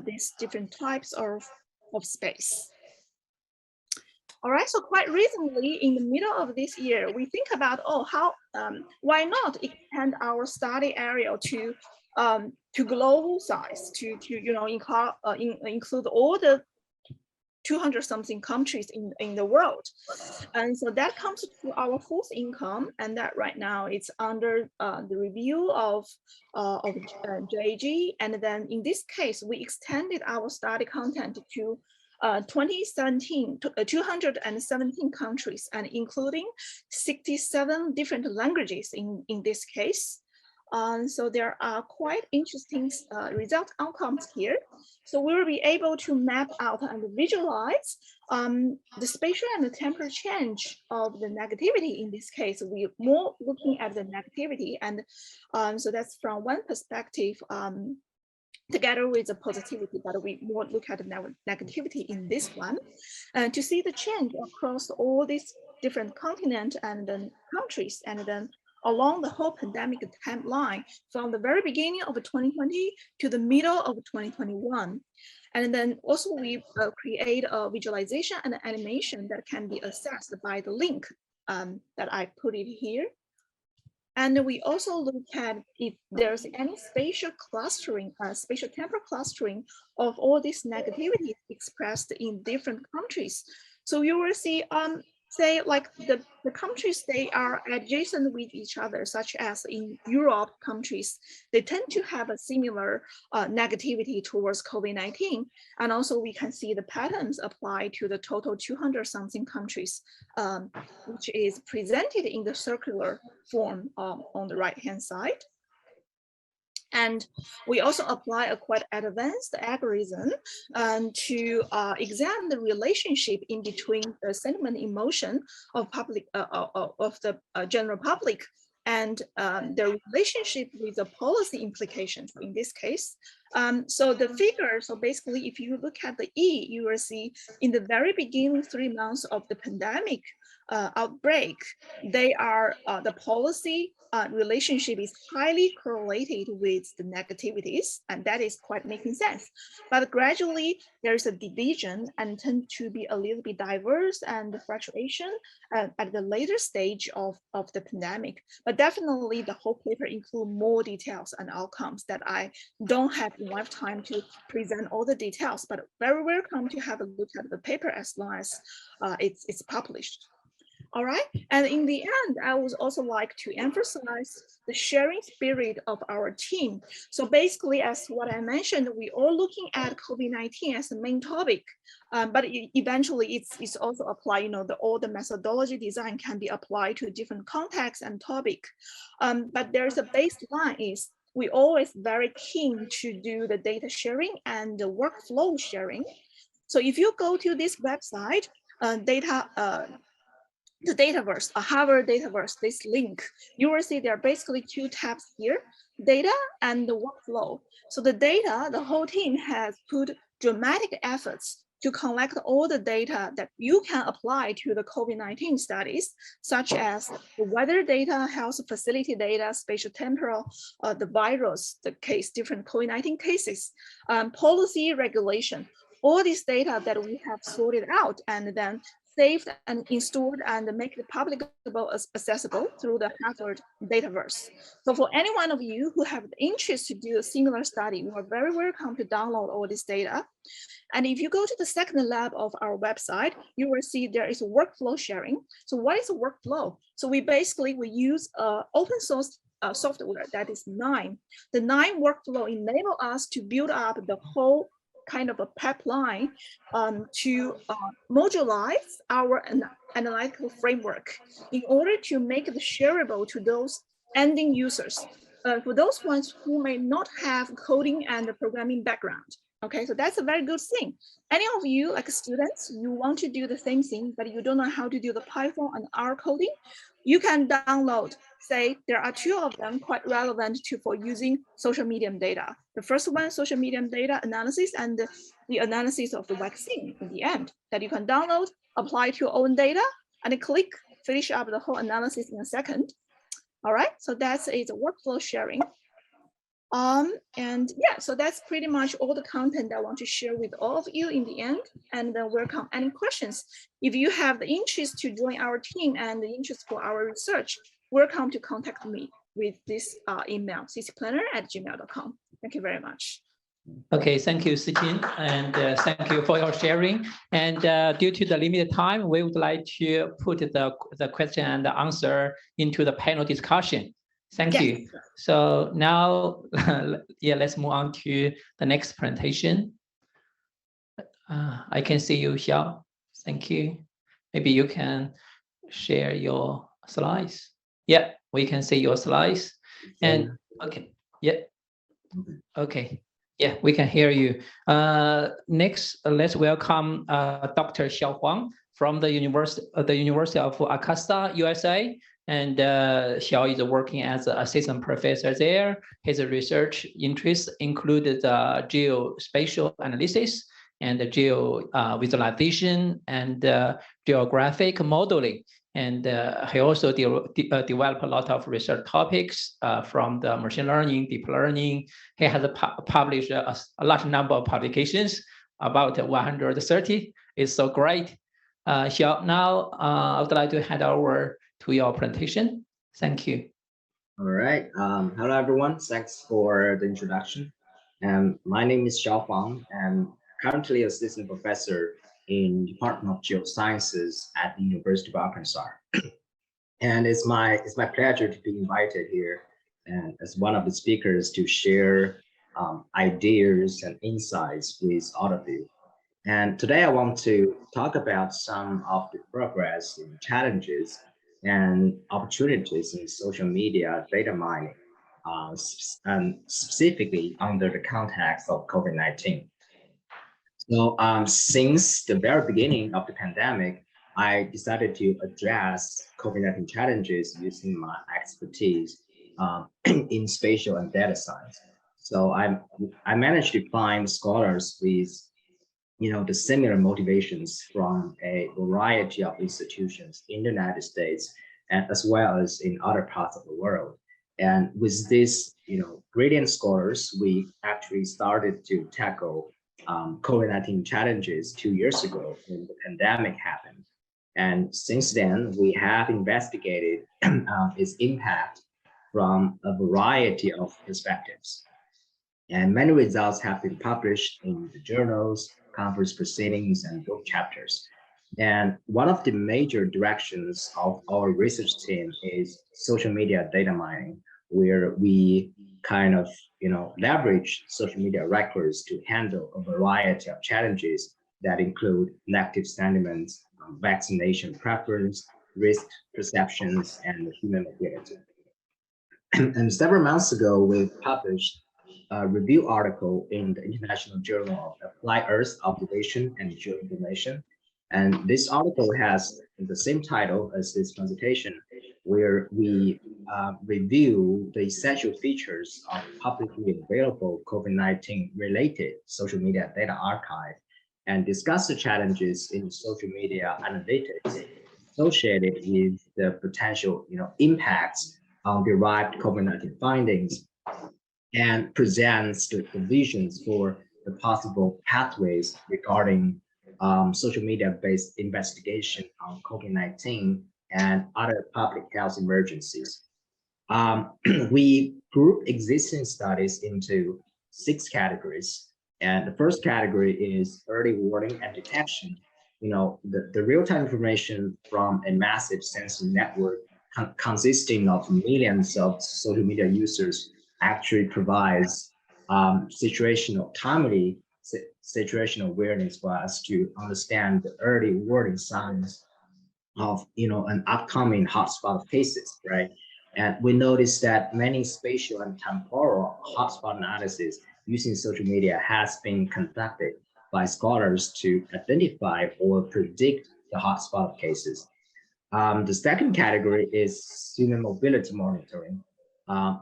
these different types of space. All right, so quite recently, in the middle of this year, we think about, oh, how, why not expand our study area to global size, to you know, include all the 200 something countries in the world. And so that comes to our fourth income, and that right now it's under the review of JG. And then in this case, we extended our study content to 217 countries, and including 67 different languages in this case. So there are quite interesting result outcomes here. So we will be able to map out and visualize the spatial and the temporal change of the negativity. In this case, we're more looking at the negativity, and so that's from one perspective together with the positivity, but we more look at the negativity in this one, to see the change across all these different continents and then countries, and then along the whole pandemic timeline from the very beginning of 2020 to the middle of 2021. And then also we create a visualization and animation that can be accessed by the link that I put it here. And we also look at if there's any spatial clustering, spatial temporal clustering of all these negativities expressed in different countries. So you will see, say like the countries, they are adjacent with each other, such as in Europe countries, they tend to have a similar negativity towards COVID-19. And also we can see the patterns apply to the total 200 something countries, which is presented in the circular form on the right-hand side. And we also apply a quite advanced algorithm to examine the relationship in between the sentiment emotion of public of the general public and the relationship with the policy implications in this case. So the figure, so basically if you look at the E, you will see in the very beginning 3 months of the pandemic outbreak, they are the policy relationship is highly correlated with the negativities, and that is quite making sense. But gradually there is a division and tend to be a little bit diverse and the fluctuation at the later stage of the pandemic. But definitely the whole paper include more details and outcomes that I don't have enough time to present all the details, but very welcome to have a look at the paper as long as it's published. All right, and in the end, I would also like to emphasize the sharing spirit of our team. So basically, as what I mentioned, we are looking at COVID-19 as the main topic, but eventually it's also applied, all the methodology design can be applied to different contexts and topic. But there's a baseline is we always very keen to do the data sharing and the workflow sharing. So if you go to this website, the Dataverse, a Harvard Dataverse, this link, you will see there are basically 2 tabs here, data and the workflow. So the data, the whole team has put dramatic efforts to collect all the data that you can apply to the COVID-19 studies, such as the weather data, health facility data, spatial temporal, the virus, the case, different COVID-19 cases, policy regulation, all this data that we have sorted out and then saved and installed and make it publicable accessible through the Harvard Dataverse. So for any one of you who have the interest to do a similar study, you are very welcome to download all this data. And if you go to the second lab of our website, you will see there is a workflow sharing. So what is a workflow? So we use open source software that is KNIME. The KNIME workflow enable us to build up the whole kind of a pipeline to modularize our analytical framework in order to make it shareable to those ending users, for those ones who may not have coding and programming background. Okay, so that's a very good thing. Any of you, like students, you want to do the same thing, but you don't know how to do the Python and R coding, you can download, say, there are 2 of them quite relevant for using social medium data. The first one, social medium data analysis, and the analysis of the vaccine in the end, that you can download, apply to your own data, and click, finish up the whole analysis in a second. All right, so that's a workflow sharing. And yeah, so that's pretty much all the content I want to share with all of you in the end, and welcome any questions. If you have the interest to join our team and the interest for our research, welcome to contact me with this email, ccplanner@gmail.com. Thank you very much. Okay, thank you, Sijin, and thank you for your sharing. And due to the limited time, we would like to put the question and the answer into the panel discussion. Thank you. So now, yeah, let's move on to the next presentation. I can see you, Xiao. Thank you. Maybe you can share your slides. Yeah, we can see your slides. And okay, yeah, okay. Yeah, we can hear you. Next, let's welcome Dr. Xiao Huang from the University of Augusta, USA. And Xiao is working as an assistant professor there. His research interests included geospatial analysis and geo-visualization and geographic modeling. And he also developed a lot of research topics from the machine learning, deep learning. He has published a large number of publications, about 130. It's so great. Xiao, now I would like to hand over to your presentation. Thank you. All right. Hello, everyone. Thanks for the introduction. My name is Xiao Fang, and currently assistant professor in Department of Geosciences at the University of Arkansas. And it's my pleasure to be invited here and as one of the speakers to share ideas and insights with all of you. And today I want to talk about some of the progress and challenges and opportunities in social media data mining, and specifically under the context of COVID-19. So since the very beginning of the pandemic, I decided to address COVID-19 challenges using my expertise in spatial and data science. So I managed to find scholars with the similar motivations from a variety of institutions in the United States and as well as in other parts of the world. And with these, brilliant scholars, we actually started to tackle COVID-19 challenges 2 years ago when the pandemic happened. And since then, we have investigated its impact from a variety of perspectives. And many results have been published in the journals, conference proceedings, and book chapters. And one of the major directions of our research team is social media data mining, where we kind of, leverage social media records to handle a variety of challenges that include negative sentiments, vaccination preference, risk perceptions, and human mobility. And several months ago, we published a review article in the International Journal of Applied Earth Observation and Geoinformation. And this article has the same title as this presentation, where we review the essential features of publicly available COVID-19 related social media data archive and discuss the challenges in social media analytics associated with the potential impacts on derived COVID-19 findings, and presents the visions for the possible pathways regarding social media-based investigation on COVID-19 and other public health emergencies. We group existing studies into 6 categories. And the first category is early warning and detection. The real-time information from a massive sensor network consisting of millions of social media users actually provides timely situational awareness for us to understand the early warning signs of an upcoming hotspot cases, right? And we noticed that many spatial and temporal hotspot analysis using social media has been conducted by scholars to identify or predict the hotspot cases. The second category is human mobility monitoring.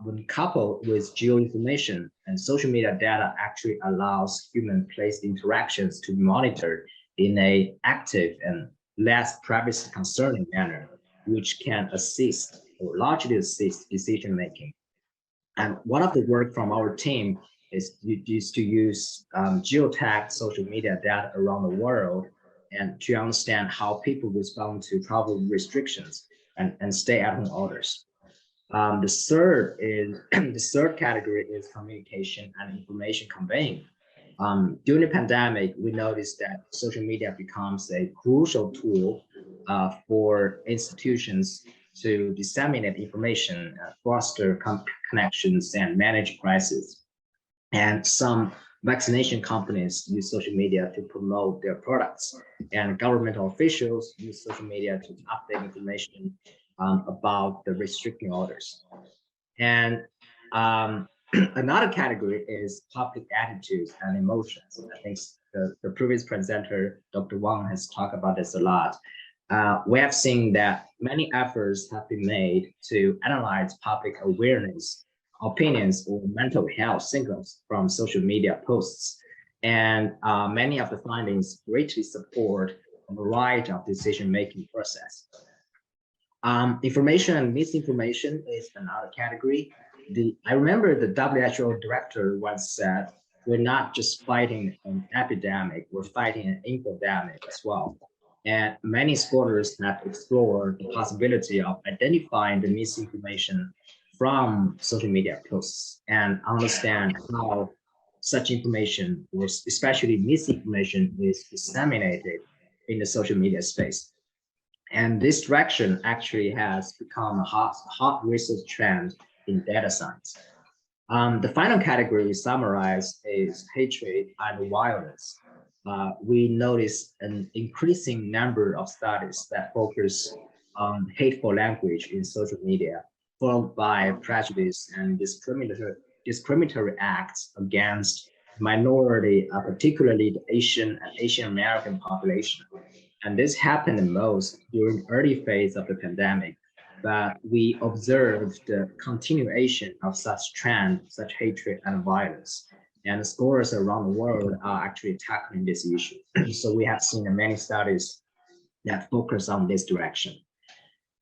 When coupled with geoinformation and social media data actually allows human-place interactions to be monitored in an active and less privacy concerning manner, which can assist or largely assist decision-making. And one of the work from our team is to use geotagged social media data around the world and to understand how people respond to travel restrictions and stay-at-home orders. The third category is communication and information conveying. During the pandemic, we noticed that social media becomes a crucial tool for institutions to disseminate information, foster connections, and manage crises. And some vaccination companies use social media to promote their products, and governmental officials use social media to update information about the restricting orders. And another category is public attitudes and emotions. I think the previous presenter, Dr. Wang, has talked about this a lot. We have seen that many efforts have been made to analyze public awareness, opinions, or mental health signals from social media posts. And many of the findings greatly support a variety of decision-making process. Information and misinformation is another category. I remember the WHO director once said, we're not just fighting an epidemic, we're fighting an infodemic as well. And many scholars have explored the possibility of identifying the misinformation from social media posts and understand how such information, or especially misinformation, is disseminated in the social media space. And this direction actually has become a hot research trend in data science. The final category we summarize is hatred and violence. We notice an increasing number of studies that focus on hateful language in social media, followed by prejudice and discriminatory acts against minority, particularly the Asian and Asian American population. And this happened most during the early phase of the pandemic, but we observed the continuation of such trend, such hatred and violence. And scholars around the world are actually tackling this issue. So we have seen many studies that focus on this direction.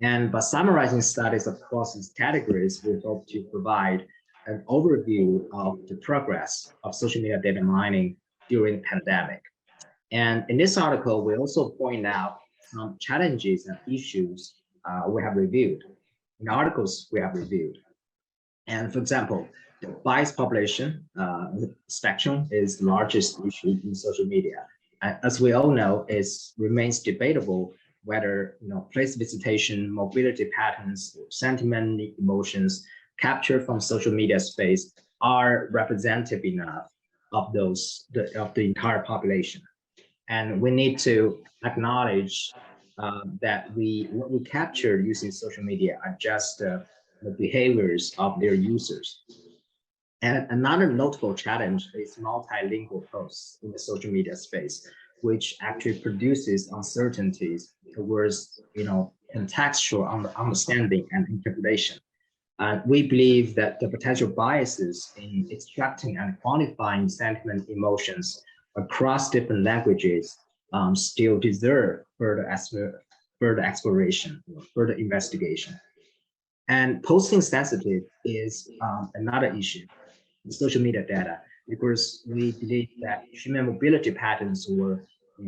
And by summarizing studies across these categories, we hope to provide an overview of the progress of social media data mining during the pandemic. And in this article, we also point out some challenges and issues we have reviewed, in articles we have reviewed. And for example, the bias population spectrum is the largest issue in social media. As we all know, it remains debatable whether place visitation, mobility patterns, sentiment, emotions captured from social media space are representative enough of the entire population. And we need to acknowledge that what we capture using social media are just the behaviors of their users. And another notable challenge is multilingual posts in the social media space, which actually produces uncertainties towards contextual understanding and interpretation. We believe that the potential biases in extracting and quantifying sentiment emotions across different languages still deserve further exploration, further investigation. And posting sensitive is another issue in social media data, because we believe that human mobility patterns or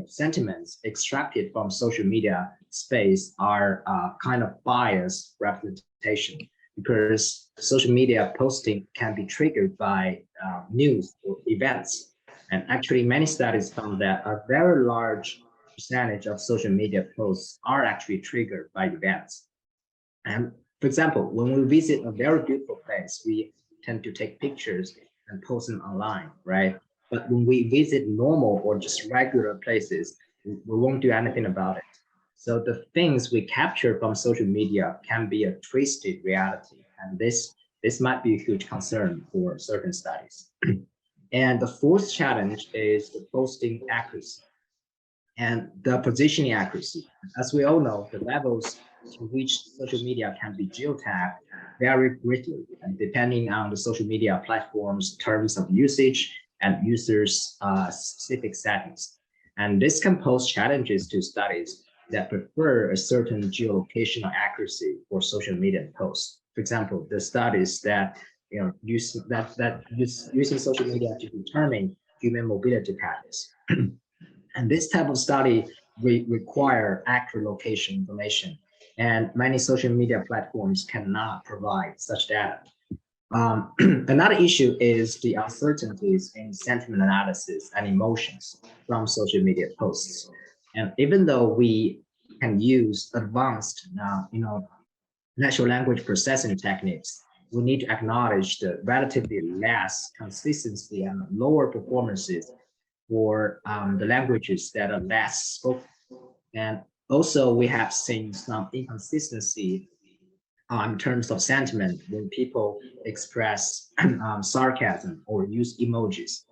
sentiments extracted from social media space are kind of biased representation, because social media posting can be triggered by news or events. And actually, many studies found that a very large percentage of social media posts are actually triggered by events. And for example, when we visit a very beautiful place, we tend to take pictures and post them online, right? But when we visit normal or just regular places, we won't do anything about it. So the things we capture from social media can be a twisted reality. And this might be a huge concern for certain studies. And the fourth challenge is the posting accuracy and the positioning accuracy. As we all know, the levels to which social media can be geotagged vary greatly, and depending on the social media platform's terms of usage and users' specific settings. And this can pose challenges to studies that prefer a certain geolocational accuracy for social media posts. For example, the studies that use using social media to determine human mobility patterns. And this type of study require accurate location information, and many social media platforms cannot provide such data. Another issue is the uncertainties in sentiment analysis and emotions from social media posts. And even though we can use advanced, natural language processing techniques, we need to acknowledge the relatively less consistency and lower performances for the languages that are less spoken. And also, we have seen some inconsistency in terms of sentiment when people express sarcasm or use emojis.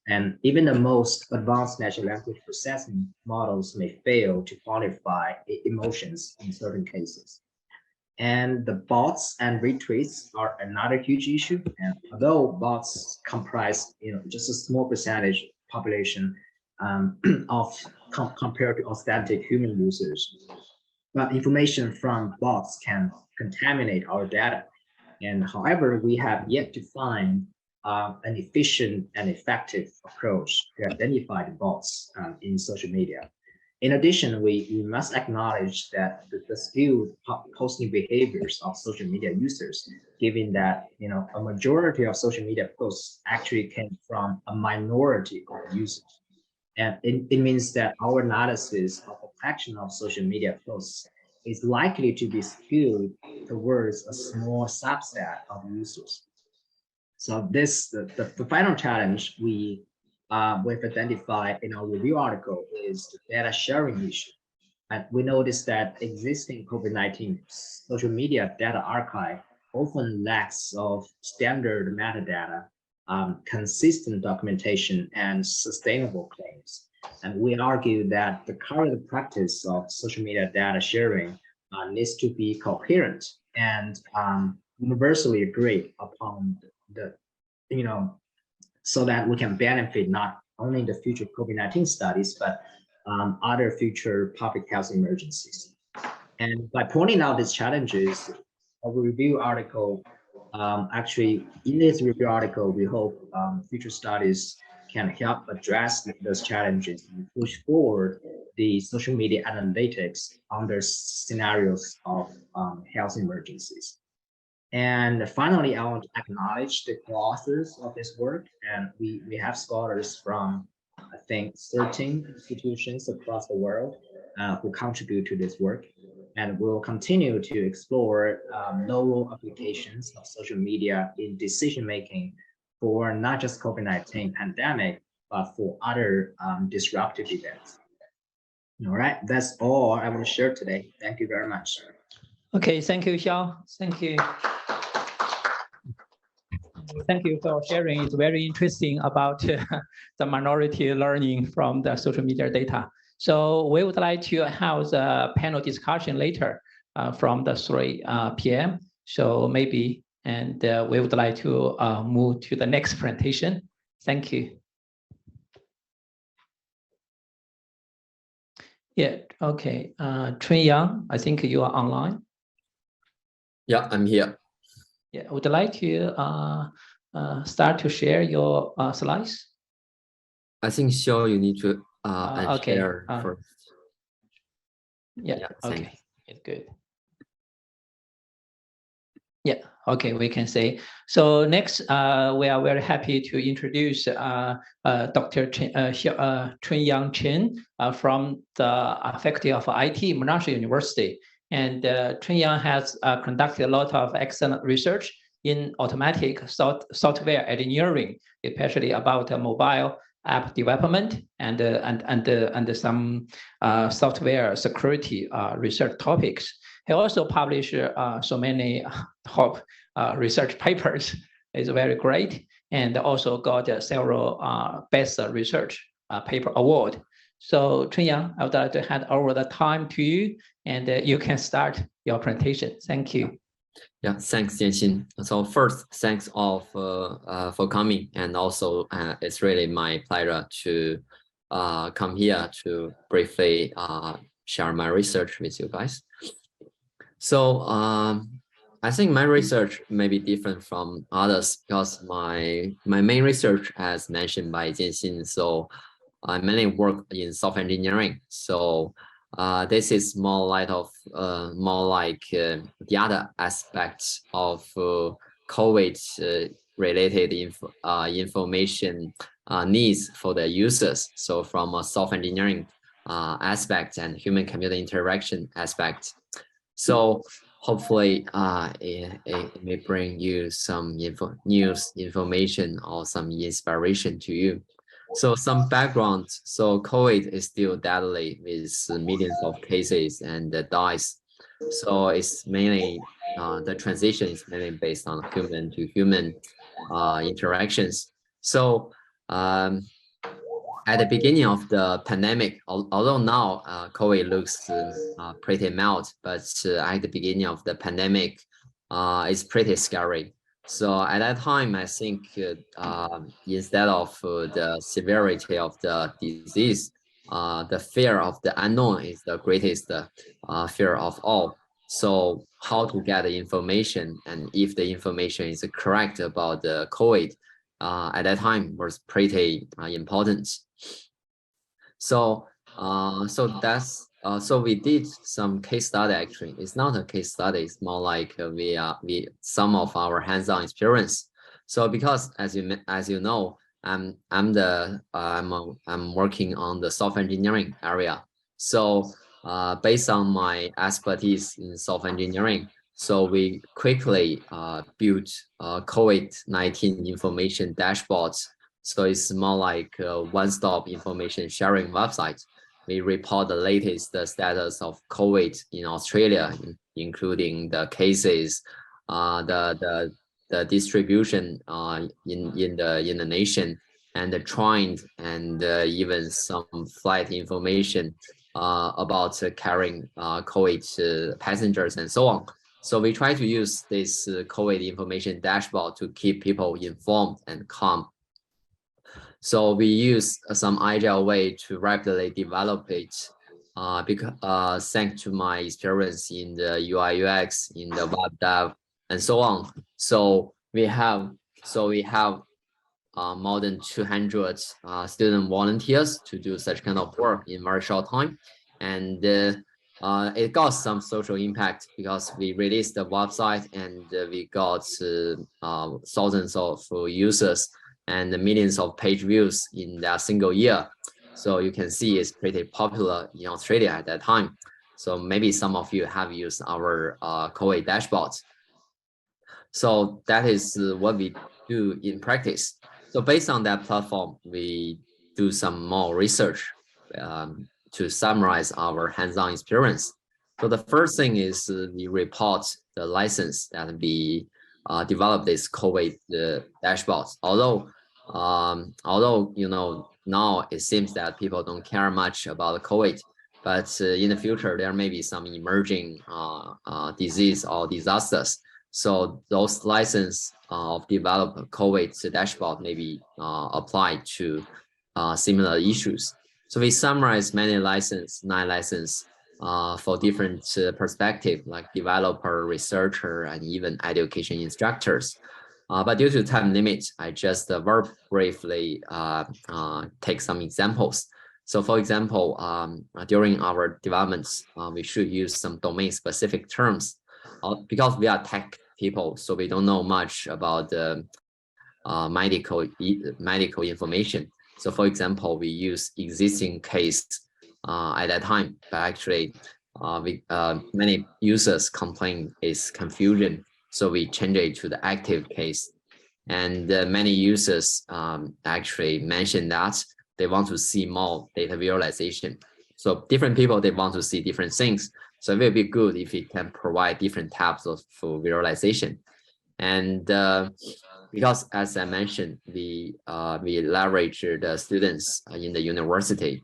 And even the most advanced natural language processing models may fail to quantify emotions in certain cases. And the bots and retweets are another huge issue. And although bots comprise just a small percentage population compared to authentic human users, but information from bots can contaminate our data. And however, we have yet to find an efficient and effective approach to identify the bots in social media. In addition, we must acknowledge that the skewed posting behaviors of social media users, given that a majority of social media posts actually came from a minority of users. And it means that our analysis of a fraction of social media posts is likely to be skewed towards a small subset of users. So the final challenge we've identified in our review article is the data sharing issue. And we noticed that existing COVID-19 social media data archive often lacks of standard metadata, consistent documentation, and sustainable claims. And we argue that the current practice of social media data sharing needs to be coherent and universally agreed upon so that we can benefit not only the future COVID-19 studies, but other future public health emergencies. And by pointing out these challenges, our review article, actually in this review article, we hope future studies can help address those challenges and push forward the social media analytics under scenarios of health emergencies. And finally, I want to acknowledge the co-authors of this work. And we have scholars from, I think, 13 institutions across the world who contribute to this work. And we'll continue to explore novel applications of social media in decision-making for not just COVID-19 pandemic, but for other disruptive events. All right, that's all I want to share today. Thank you very much. Okay, thank you, Xiao. Thank you. Thank you for sharing. It's very interesting about the minority learning from the social media data. So we would like to have the panel discussion later from the 3 p.m. So maybe, and we would like to move to the next presentation. Thank you. Yeah, okay. Chun Yang, I think you are online. Yeah, I'm here. Yeah, would you like to start to share your slides? I think, Xiao, you need to okay. share first. Yeah, okay, it's good. Yeah, okay, we can say. So next, we are very happy to introduce Dr. Chun Yang Chen from the Faculty of IT, Monash University. And Chun Yang has conducted a lot of excellent research in automatic software engineering, especially about mobile app development and some software security research topics. He also published so many top research papers. It's very great, and also got several best research paper award. So Chun Yang, I would like to hand over the time to you, and you can start your presentation. Thank you. Yeah, thanks, Jianxin. So first, thanks all for coming, and also it's really my pleasure to come here to briefly share my research with you guys. So I think my research may be different from others because my main research, as mentioned by Jianxin, so I mainly work in software engineering. So this is more like the other aspects of COVID related information needs for the users. So from a software engineering aspect and human computer interaction aspect. So hopefully it may bring you some news information or some inspiration to you. So some background. So COVID is still deadly with millions of cases and deaths. So it's mainly the transition is mainly based on human to human interactions. So at the beginning of the pandemic, although now COVID looks pretty mild, but at the beginning of the pandemic, it's pretty scary. So at that time, I think instead of the severity of the disease, the fear of the unknown is the greatest fear of all. So how to get the information, and if the information is correct about the COVID, at that time was pretty important. So So we did some case study. Actually, it's not a case study. It's more like we some of our hands-on experience. So because as you know, I'm working on the software engineering area. So based on my expertise in software engineering, so we quickly built COVID-19 information dashboards. So it's more like a one-stop information sharing website. We report the latest status of COVID in Australia, including the cases, the distribution in the nation, and the trend, and even some flight information about carrying COVID passengers and so on. So we try to use this COVID information dashboard to keep people informed and calm. So we use some agile way to rapidly develop it because thanks to my experience in the UI UX, in the web dev, and so on. So we have more than 200 student volunteers to do such kind of work in very short time, and it got some social impact because we released the website and we got thousands of users and millions of page views in that single year. So you can see it's pretty popular in Australia at that time. So maybe some of you have used our COVID dashboards. So that is what we do in practice. So based on that platform, we do some more research to summarize our hands-on experience. So the first thing is we report the license that we developed this COVID dashboards. Although you know, now it seems that people don't care much about COVID, but in the future there may be some emerging disease or disasters. So those license of develop COVID dashboard may be applied to similar issues. So we summarize many license, 9 license for different perspective, like developer, researcher, and even education instructors. But due to time limit, I just very briefly take some examples. So for example, during our developments, we should use some domain-specific terms because we are tech people, so we don't know much about the medical information. So for example, we use existing case at that time, but actually many users complain is confusion. So we change it to the active case. And many users actually mentioned that they want to see more data visualization. So different people, they want to see different things. So it will be good if we can provide different types of visualization. And because as I mentioned, we leverage the students in the university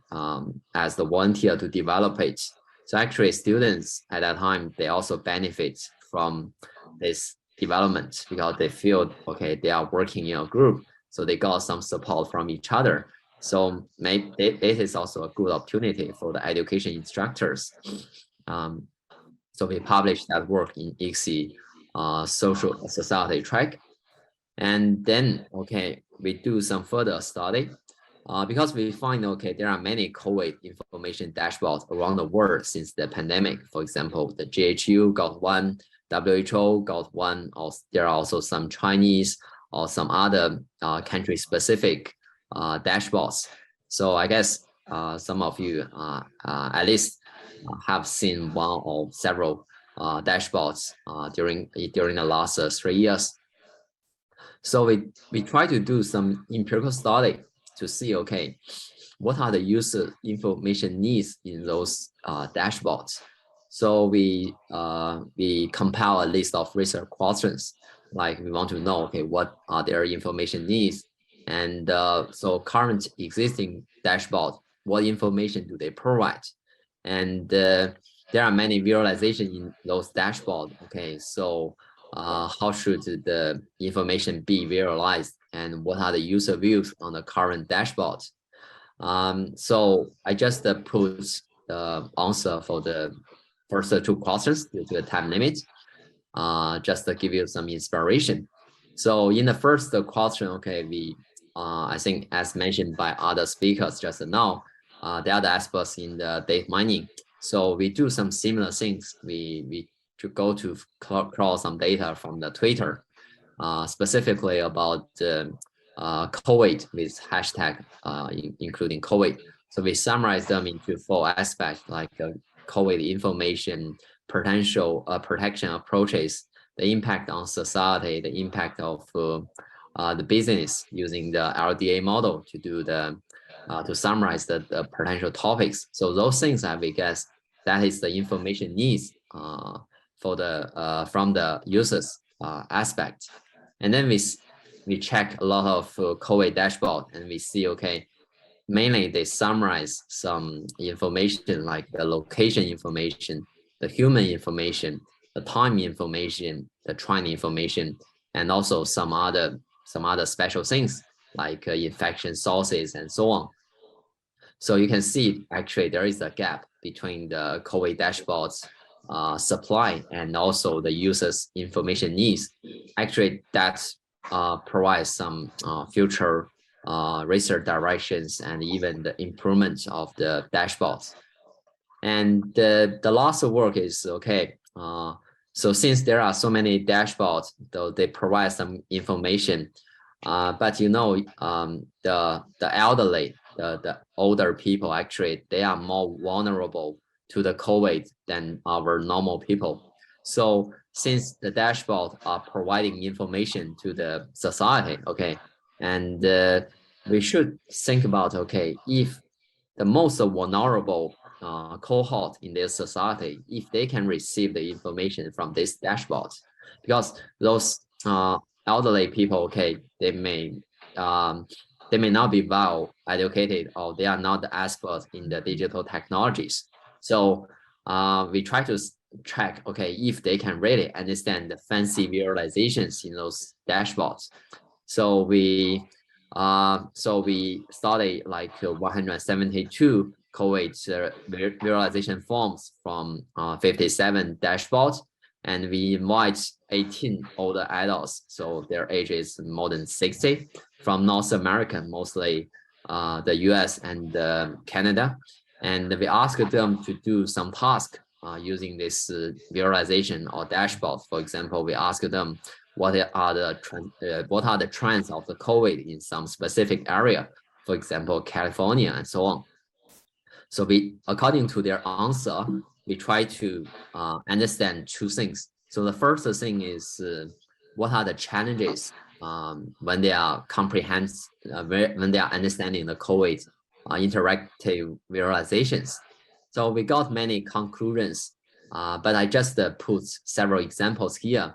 as the volunteer to develop it. So actually students at that time, they also benefit from this development because they feel, okay, they are working in a group, so they got some support from each other. So maybe it is also a good opportunity for the education instructors. So we published that work in ICSI social society track. And then, okay, we do some further study because we find, okay, there are many COVID information dashboards around the world since the pandemic. For example, the GHU got one, WHO got one, or there are also some Chinese or some other country-specific dashboards. So I guess some of you at least have seen one or several dashboards during the last 3 years. So we try to do some empirical study to see, okay, what are the user information needs in those dashboards. So we compile a list of research questions, like we want to know, okay, what are their information needs, and so current existing dashboard, what information do they provide, and there are many visualization in those dashboards. Okay, so how should the information be visualized, and what are the user views on the current dashboard? So I just put the answer for the first 2 questions due to the time limit, just to give you some inspiration. So in the first question, okay, we I think as mentioned by other speakers just now, they are the experts in the data mining. So we do some similar things. We to go to crawl some data from the Twitter, specifically about COVID with hashtag including COVID. So we summarize them into 4 aspects, like COVID information, potential protection approaches, the impact on society, the impact of the business, using the LDA model to do the to summarize the potential topics. So those things I guess that is the information needs for the from the users aspect. And then we check a lot of COVID dashboard, and we see, okay, mainly they summarize some information like the location information, the human information, the time information, the trend information, and also some other special things like infection sources and so on. So you can see actually there is a gap between the COVID dashboards supply and also the users information needs. Actually, that provides some future research directions and even the improvement of the dashboards. And the last work is, okay, so since there are so many dashboards, though they provide some information, but you know, the elderly, the older people, actually, they are more vulnerable to the COVID than our normal people. So since the dashboard are providing information to the society, okay, and we should think about, okay, if the most vulnerable cohort in their society, if they can receive the information from this dashboard, because those elderly people, okay, they may not be well educated, or they are not the experts in the digital technologies. So we try to track, okay, if they can really understand the fancy visualizations in those dashboards. So we studied like 172 COVID visualization forms from 57 dashboards, and we invite 18 older adults, so their age is more than 60, from North America, mostly the US and Canada. And we asked them to do some task using this visualization or dashboard. For example, we asked them what are the trends of the COVID in some specific area, for example, California and so on. So we, according to their answer, we try to understand 2 things. So the first thing is what are the challenges when they are when they are understanding the COVID interactive visualizations. So we got many conclusions, but I just put several examples here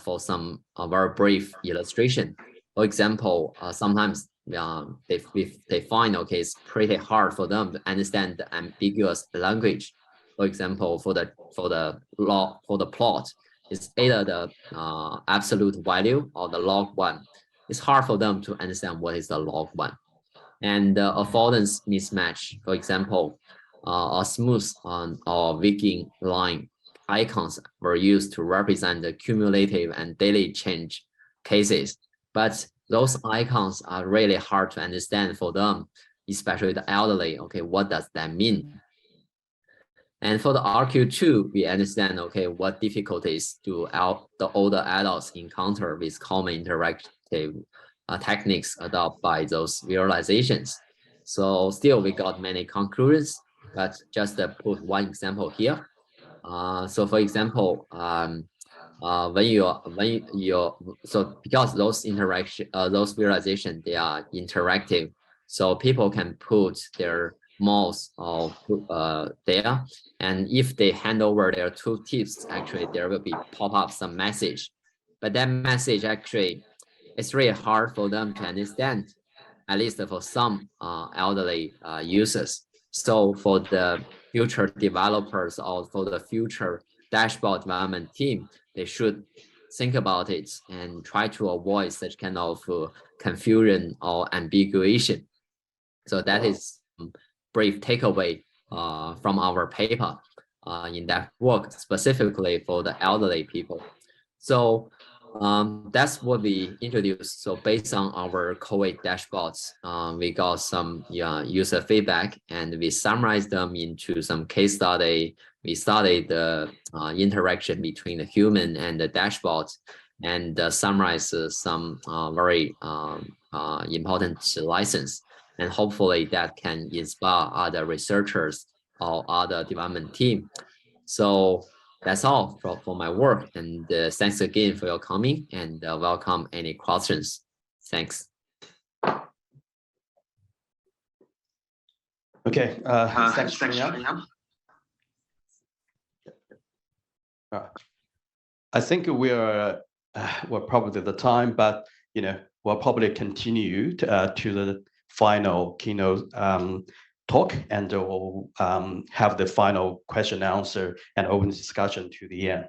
for some very brief illustration. For example, sometimes they find, okay, it's pretty hard for them to understand the ambiguous language. For example, for the plot, it's either the absolute value or the log 1. It's hard for them to understand what is the log 1. And the affordance mismatch, for example, a smooth or weakening line icons were used to represent the cumulative and daily change cases. But those icons are really hard to understand for them, especially the elderly. Okay, what does that mean? And for the RQ2, we understand, okay, what difficulties do the older adults encounter with common interactive techniques adopted by those visualizations. So still, we got many conclusions, but just put one example here. So for example, so because those those visualization, they are interactive, so people can put their mouse there, and if they hand over their tooltips, actually there will be pop up some message, but that message actually it's really hard for them to understand, at least for some elderly users. So for the future developers or for the future dashboard development team, they should think about it and try to avoid such kind of confusion or ambiguity. So that is brief takeaway from our paper in that work, specifically for the elderly people. So That's what we introduced. So based on our COVID dashboards, we got some user feedback and we summarized them into some case study. We studied the interaction between the human and the dashboard and summarized some very important lessons. And hopefully that can inspire other researchers or other development team. So that's all for my work. And thanks again for your coming and welcome any questions. Thanks. Okay, thanks for coming up. I think we're probably the time, but we'll probably continue to the final keynote talk, and we'll have the final question answer and open discussion to the end.